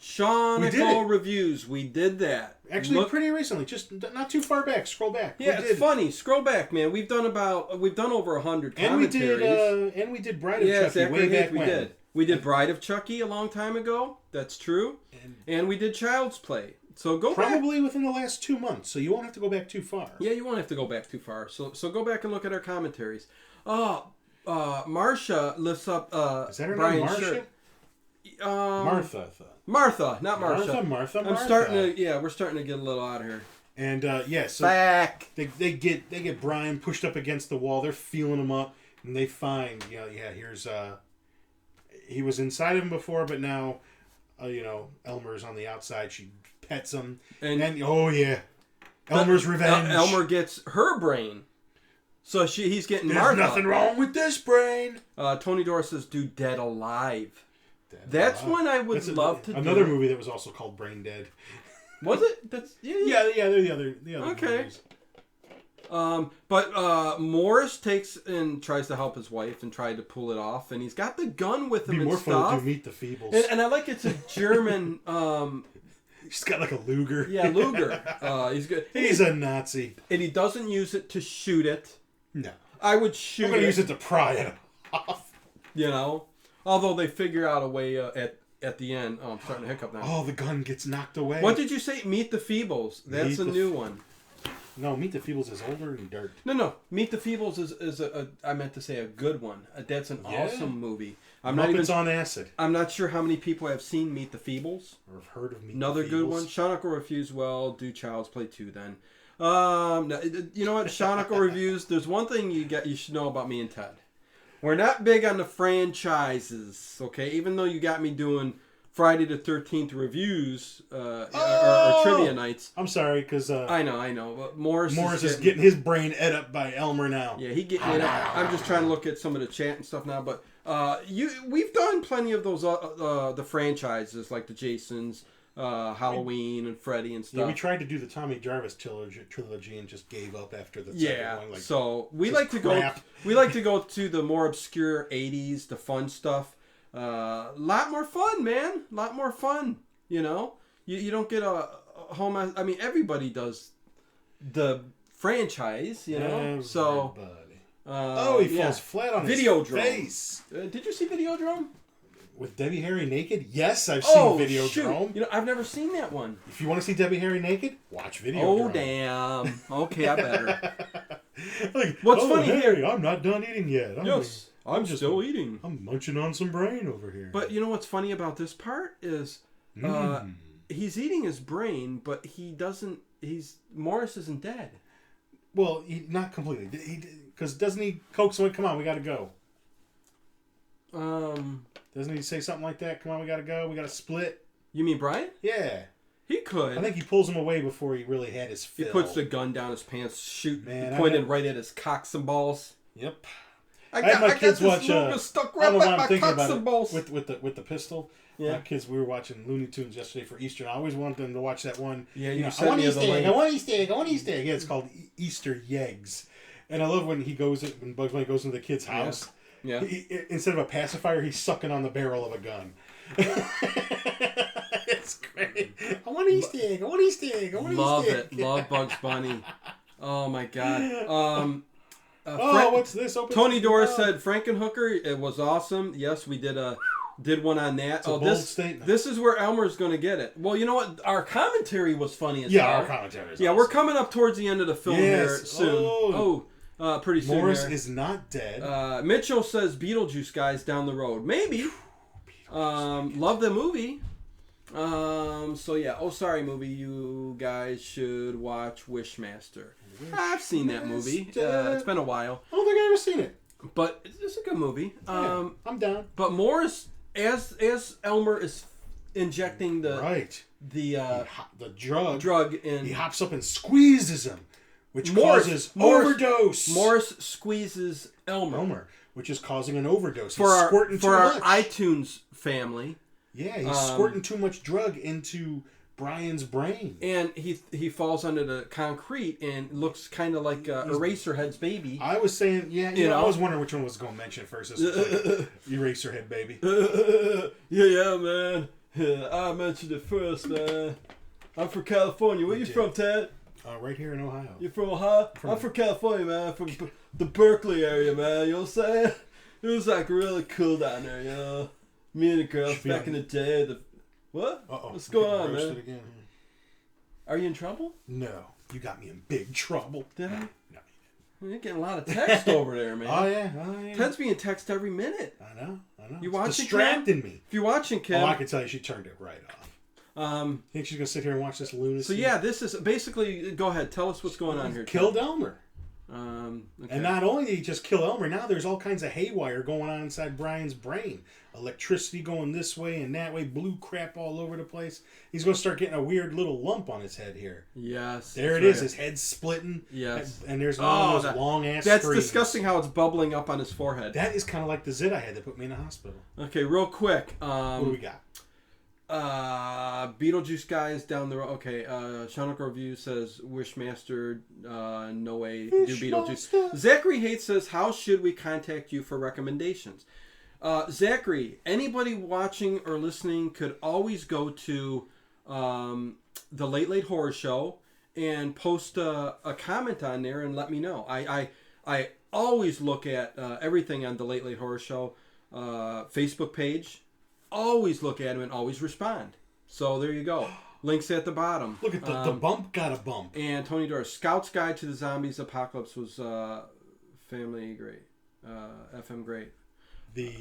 Shoniko Reviews. We did that. Actually, pretty recently. Just not too far back. Scroll back. Yeah, it's funny. Scroll back, man. We've done over 100 commentaries. And we did Bride of Chucky way back when. We did Bride of Chucky a long time ago. That's true. And we did Child's Play. So go probably back. Within the last 2 months, so you won't have to go back too far. Yeah, you won't have to go back too far. So go back and look at our commentaries. Marcia lifts up is that her Brian's name, Marcia? shirt. Martha, I thought. Martha, not Marcia. Martha. We're starting to get a little out of here. And so back. They get Brian pushed up against the wall. They're feeling him up, and they find here's he was inside of him before, but now Elmer's on the outside. She pets him, and Elmer's revenge. Elmer gets her brain, so he's getting Martha. There's nothing wrong with this brain. Tony Dora says, "Do Dead Alive." That's one I would love to do. Another movie that was also called Brain Dead. Was it? That's yeah. They're the other okay. movies. But Morris takes and tries to help his wife and tried to pull it off, and he's got the gun with him It'd be more and fun stuff. to Meet the Feebles. And I like it's a German. He's got like a Luger. Yeah, Luger. He's good. He's a Nazi. And he doesn't use it to shoot it. No. I would shoot it. I'm going to use it to pry it off. You know? Although they figure out a way at the end. Oh, I'm starting to hiccup now. Oh, the gun gets knocked away. What did you say? Meet the Feebles. That's a new one. No, Meet the Feebles is older and dirt. No. Meet the Feebles is I meant to say a good one. That's an awesome movie. I'm not even even on acid. I'm not sure how many people have seen Meet the Feebles. Or have heard of Meet Another the Feebles. good one. Shonako Reviews. Well, do Child's Play 2 then. You know what? Shonako Reviews. There's one thing you should know about me and Ted. We're not big on the franchises. Okay, even though you got me doing Friday the 13th reviews or trivia nights. I'm sorry, because I know, but Morris is getting his brain ate up by Elmer now. Yeah, he getting it up. I'm just trying to look at some of the chat and stuff now, but we've done plenty of those the franchises like the Jasons, Halloween and Freddy and stuff. Yeah, we tried to do the Tommy Jarvis trilogy and just gave up after the second one. So we like to go to the more obscure 80s, the fun stuff. Lot more fun, man. Lot more fun. You know, you don't get a home. I mean, everybody does the franchise. You know, so. He falls flat on his face. Did you see Videodrome? With Debbie Harry naked? Yes, I've seen Videodrome. Shoot. You know, I've never seen that one. If you want to see Debbie Harry naked, watch Videodrome. Oh, damn. Okay, I better. Like, what's funny here? I'm not done eating yet. I'm just still eating. I'm munching on some brain over here. But you know what's funny about this part is he's eating his brain, but Morris isn't dead. Well, not completely. Because doesn't he coax him? Come on, we got to go. Doesn't he say something like that? Come on, we got to go. We got to split. You mean Brian? Yeah. He could. I think he pulls him away before he really had his fill. He puts the gun down his pants, pointing right at his cocks and balls. Yep. I had my kids watch. Stuck right by my cocks and balls. With the pistol. Yeah. My kids, we were watching Looney Tunes yesterday for Easter, and I always wanted them to watch that one. Yeah, I want Easter egg. I want Easter egg. I want Easter egg. Yeah, it's called Easter Yeggs. And I love when Bugs Bunny goes into the kid's house. Yeah. Instead of a pacifier, he's sucking on the barrel of a gun. It's great. I want Easter egg. I want Easter egg. I want Love Easter egg. it. Love Bugs Bunny. Oh my God. What's this? Tony Doris said Frankenhooker. It was awesome. Yes, we did one on that. It's a bold statement. This is where Elmer's going to get it. Well, you know what? Our commentary was funny as hell. Yeah, our commentary is awesome. We're coming up towards the end of the film here soon. Pretty soon. Morris is not dead. Mitchell says Beetlejuice guys down the road. Maybe. Love the movie. So yeah. Oh, sorry, movie. You guys should watch Wishmaster. I've seen that movie. It's been a while. I don't think I've ever seen it. But it's a good movie. I'm down. But Morris, as Elmer is injecting the drug in, he hops up and squeezes him, which causes overdose. Morris squeezes Elmer, which is causing an overdose. For our iTunes family. Yeah, he's squirting too much drug into Brian's brain. And he falls under the concrete and looks kind of like Eraserhead's baby. I was saying, I was wondering which one was going to mention first. Eraserhead baby. Yeah, man. I mentioned it first, man. I'm from California. Where you from, Ted? Right here in Ohio. You're from Ohio? I'm from California, man. From the Berkeley area, man. You know what I'm saying? It was like really cool down there, you know. Me and the girls back in the day. What? What's going on, man? Again. Are you in trouble? No. You got me in big trouble. Did I? No. You're getting a lot of text over there, man. Oh, yeah. Ted's being texted every minute. I know. You watching, distracting me. If you're watching, Kim. Oh, I can tell you she turned it right off. Think she's going to sit here and watch this lunacy? So, yeah, this is basically... Go ahead. Tell us what's going on here. Killed Elmer. Okay. And not only did he just kill Elmer, now there's all kinds of haywire going on inside Brian's brain. Electricity going this way and that way, blue crap all over the place. He's going to start getting a weird little lump on his head here. Yes. There it is. His head's splitting. Yes. And there's one of those long-ass That's screens. Disgusting how it's bubbling up on his forehead. That is kind of like the zit I had that put me in the hospital. Okay, real quick. What do we got? Beetlejuice guys down the road. Okay, Shauna Review says Wishmaster, no way, do Beetlejuice. Zachary Hates says, how should we contact you for recommendations? Zachary, anybody watching or listening could always go to the Late Late Horror Show and post a comment on there and let me know. I always look at everything on the Late Late Horror Show Facebook page. Always look at them and always respond. So there you go. Links at the bottom. Look at the bump got a bump. And Tony Doris, Scout's Guide to the Zombies Apocalypse was family great. FM great. The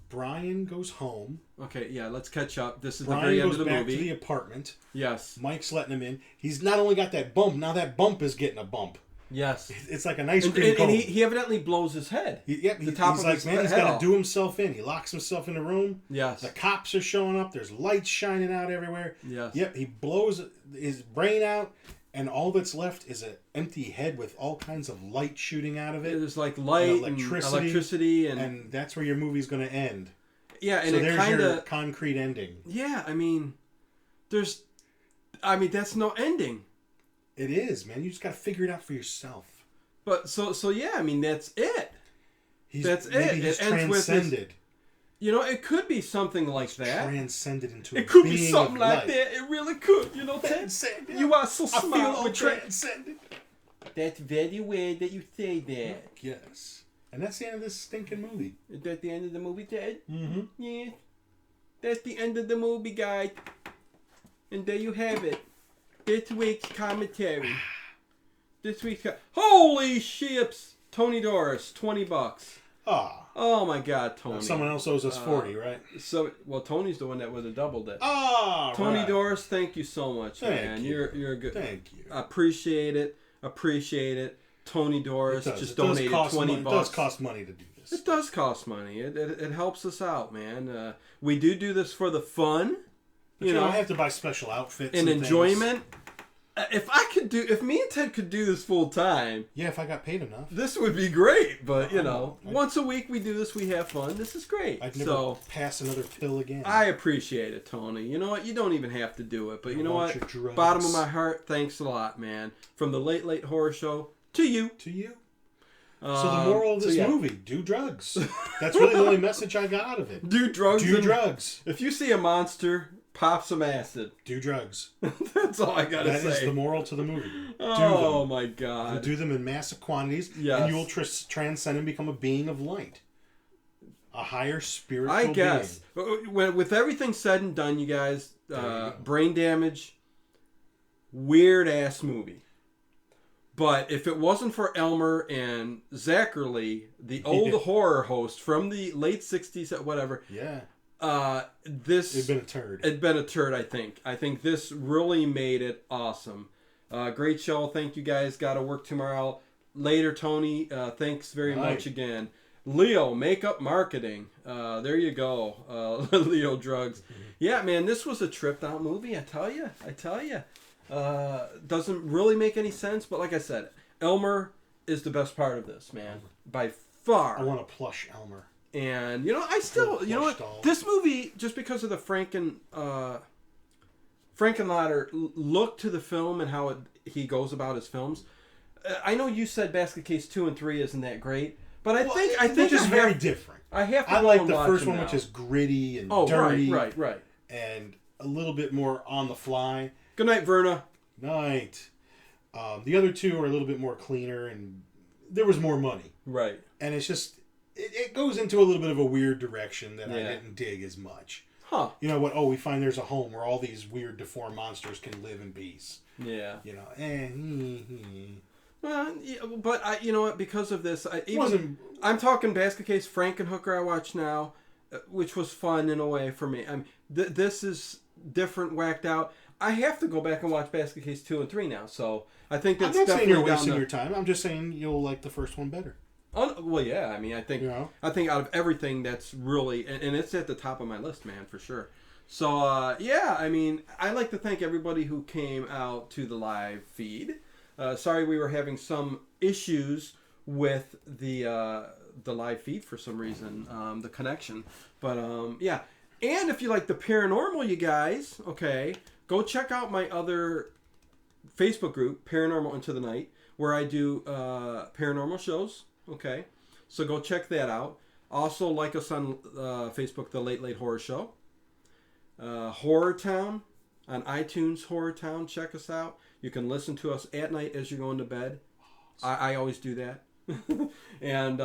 Brian goes home. Okay, yeah, let's catch up. This is Brian the very end goes of the back movie. to the apartment. Yes. Mike's letting him in. He's not only got that bump, now that bump is getting a bump. Yes. It's like an ice cream cone. And he evidently blows his head. He's like, his man, he's head got off. to do himself in. He locks himself in the room. Yes. The cops are showing up. There's lights shining out everywhere. Yes. Yep, he blows his brain out, and all that's left is an empty head with all kinds of light shooting out of it. There's like light and electricity. And that's where your movie's going to end. Yeah, and so it there's kind your of concrete ending. Yeah, that's no ending. It is, man. You just got to figure it out for yourself. But so yeah, that's it. That's it. Maybe he's it ends transcended. with this, it could be something like that. Transcended into it could be being something of like life. that. It really could. Ted? You are so smart. I feel transcended. That's very weird that you say that. Yes. And that's the end of this stinking movie. Is that the end of the movie, Ted? Mm-hmm. Yeah. That's the end of the movie, guys. And there you have it. This week's commentary. Holy ships! Tony Doris, $20. Oh my God, Tony. Someone else owes us 40, right? So, Tony's the one that would have doubled it. Tony right. Doris, thank you so much, man. You're good. Thank you. Appreciate it. Tony Doris just donated $20. It does cost money to do this. It does cost money. It helps us out, man. We do this for the fun. But you don't have to buy special outfits and enjoyment. Things. If me and Ted could do this full time, yeah, if I got paid enough, this would be great. But once a week we do this, we have fun. This is great. I'd never pass another pill again. I appreciate it, Tony. You know what? You don't even have to do it. But you know what? Drugs. Bottom of my heart, thanks a lot, man. From the Late Late Horror Show to you. So the moral of this movie: do drugs. That's really the only message I got out of it. Do drugs. Do drugs. If you see a monster, pop some acid. Do drugs. That's all I gotta say. That is the moral to the movie. Oh my God. You do them in massive quantities, yes. and you will transcend and become a being of light. A higher spiritual I guess. being. With everything said and done, you guys, Brain Damage, weird ass movie. But if it wasn't for Elmer and Zachary, the old horror host from the late 60s, whatever. Yeah. This it'd been a turd. It'd been a turd, I think. I think this really made it awesome. Great show. Thank you guys. Got to work tomorrow. Later, Tony. Thanks very much again. Leo, makeup marketing. There you go. Leo Drugs. Yeah, man, this was a tripped out movie. I tell you. Doesn't really make any sense, but like I said, Elmer is the best part of this, man. By far. I want a plush Elmer. And, I still, what? This movie, just because of the Frankenlader look to the film and how he goes about his films, I know you said Basket Case 2 and 3 isn't that great, but I think it's very different. I like the first one, which is gritty and dirty. Right. And a little bit more on the fly. Good night, Verna. Night. The other two are a little bit more cleaner, and there was more money. Right. And it's just... It goes into a little bit of a weird direction that I didn't dig as much. Huh. You know what? Oh, we find there's a home where all these weird deformed monsters can live in peace. Yeah. Well, but you know what? Because of this, I'm talking Basket Case Frankenhooker I watch now, which was fun in a way for me. This is different, whacked out. I have to go back and watch Basket Case 2 and 3 now, so I think that's I'm not definitely saying you're wasting your time. I'm just saying you'll like the first one better. Oh, well, yeah. I think I think out of everything, that's really and it's at the top of my list, man, for sure. So I like to thank everybody who came out to the live feed. Sorry we were having some issues with the live feed for some reason, the connection. But And if you like the paranormal, you guys, okay, go check out my other Facebook group, Paranormal Into the Night, where I do paranormal shows. Okay, so go check that out. Also, like us on Facebook, The Late Late Horror Show. Horror Town on iTunes, Horror Town. Check us out. You can listen to us at night as you're going to bed. I always do that. And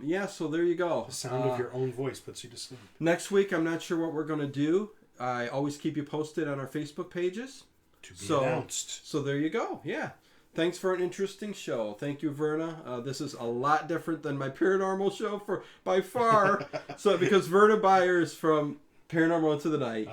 yeah, so there you go. The sound of your own voice puts you to sleep. Next week, I'm not sure what we're going to do. I always keep you posted on our Facebook pages. To be announced. So there you go. Yeah. Thanks for an interesting show. Thank you, Verna. This is a lot different than my paranormal show by far. So because Verna Beyer is from Paranormal Into the Night,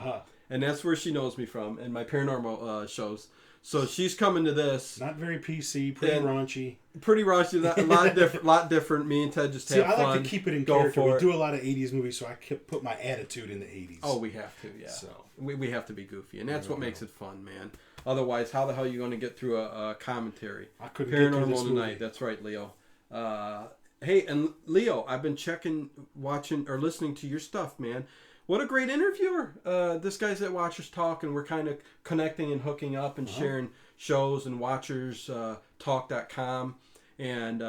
and that's where she knows me from, and my paranormal shows. So she's coming to this. Not very PC, pretty raunchy. Pretty raunchy, a lot different. Me and Ted just have fun. I like to keep it in character. We do a lot of 80s movies, so I can put my attitude in the 80s. Oh, we have to, yeah. So we have to be goofy, and that's what makes it fun, man. Otherwise, how the hell are you going to get through a commentary? I couldn't get through this movie. Tonight. That's right, Leo. Hey, and Leo, I've been watching, or listening to your stuff, man. What a great interviewer. This guy's at Watchers Talk, and we're kind of connecting and hooking up and sharing shows and watcherstalk.com. And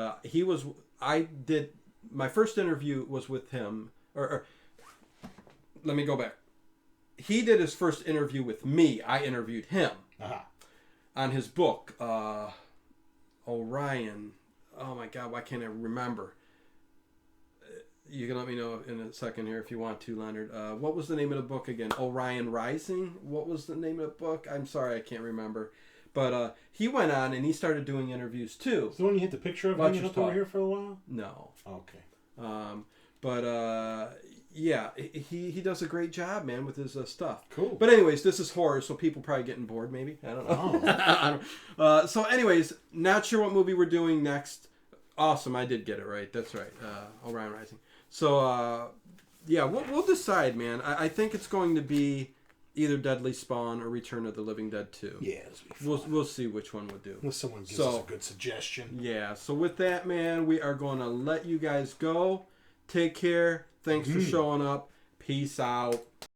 I did, my first interview was with him, or let me go back. He did his first interview with me. I interviewed him on his book, Orion. Oh my God, why can't I remember? You can let me know in a second here if you want to, Leonard. What was the name of the book again? Orion Rising? What was the name of the book? I'm sorry, I can't remember. But he went on and he started doing interviews too. Is the one you hit the picture of hanging up over here for a while? No. Okay. Yeah, he does a great job, man, with his stuff. Cool. But anyways, this is horror, so people probably getting bored, maybe. I don't know. I don't. So anyways, not sure what movie we're doing next. Awesome, I did get it right. That's right. Orion Rising. So, yeah, we'll decide, man. I think it's going to be either Deadly Spawn or Return of the Living Dead 2. Yeah, we'll see which one we'll do. Unless someone gives us a good suggestion. Yeah, so with that, man, we are going to let you guys go. Take care. Thanks for showing up. Peace out.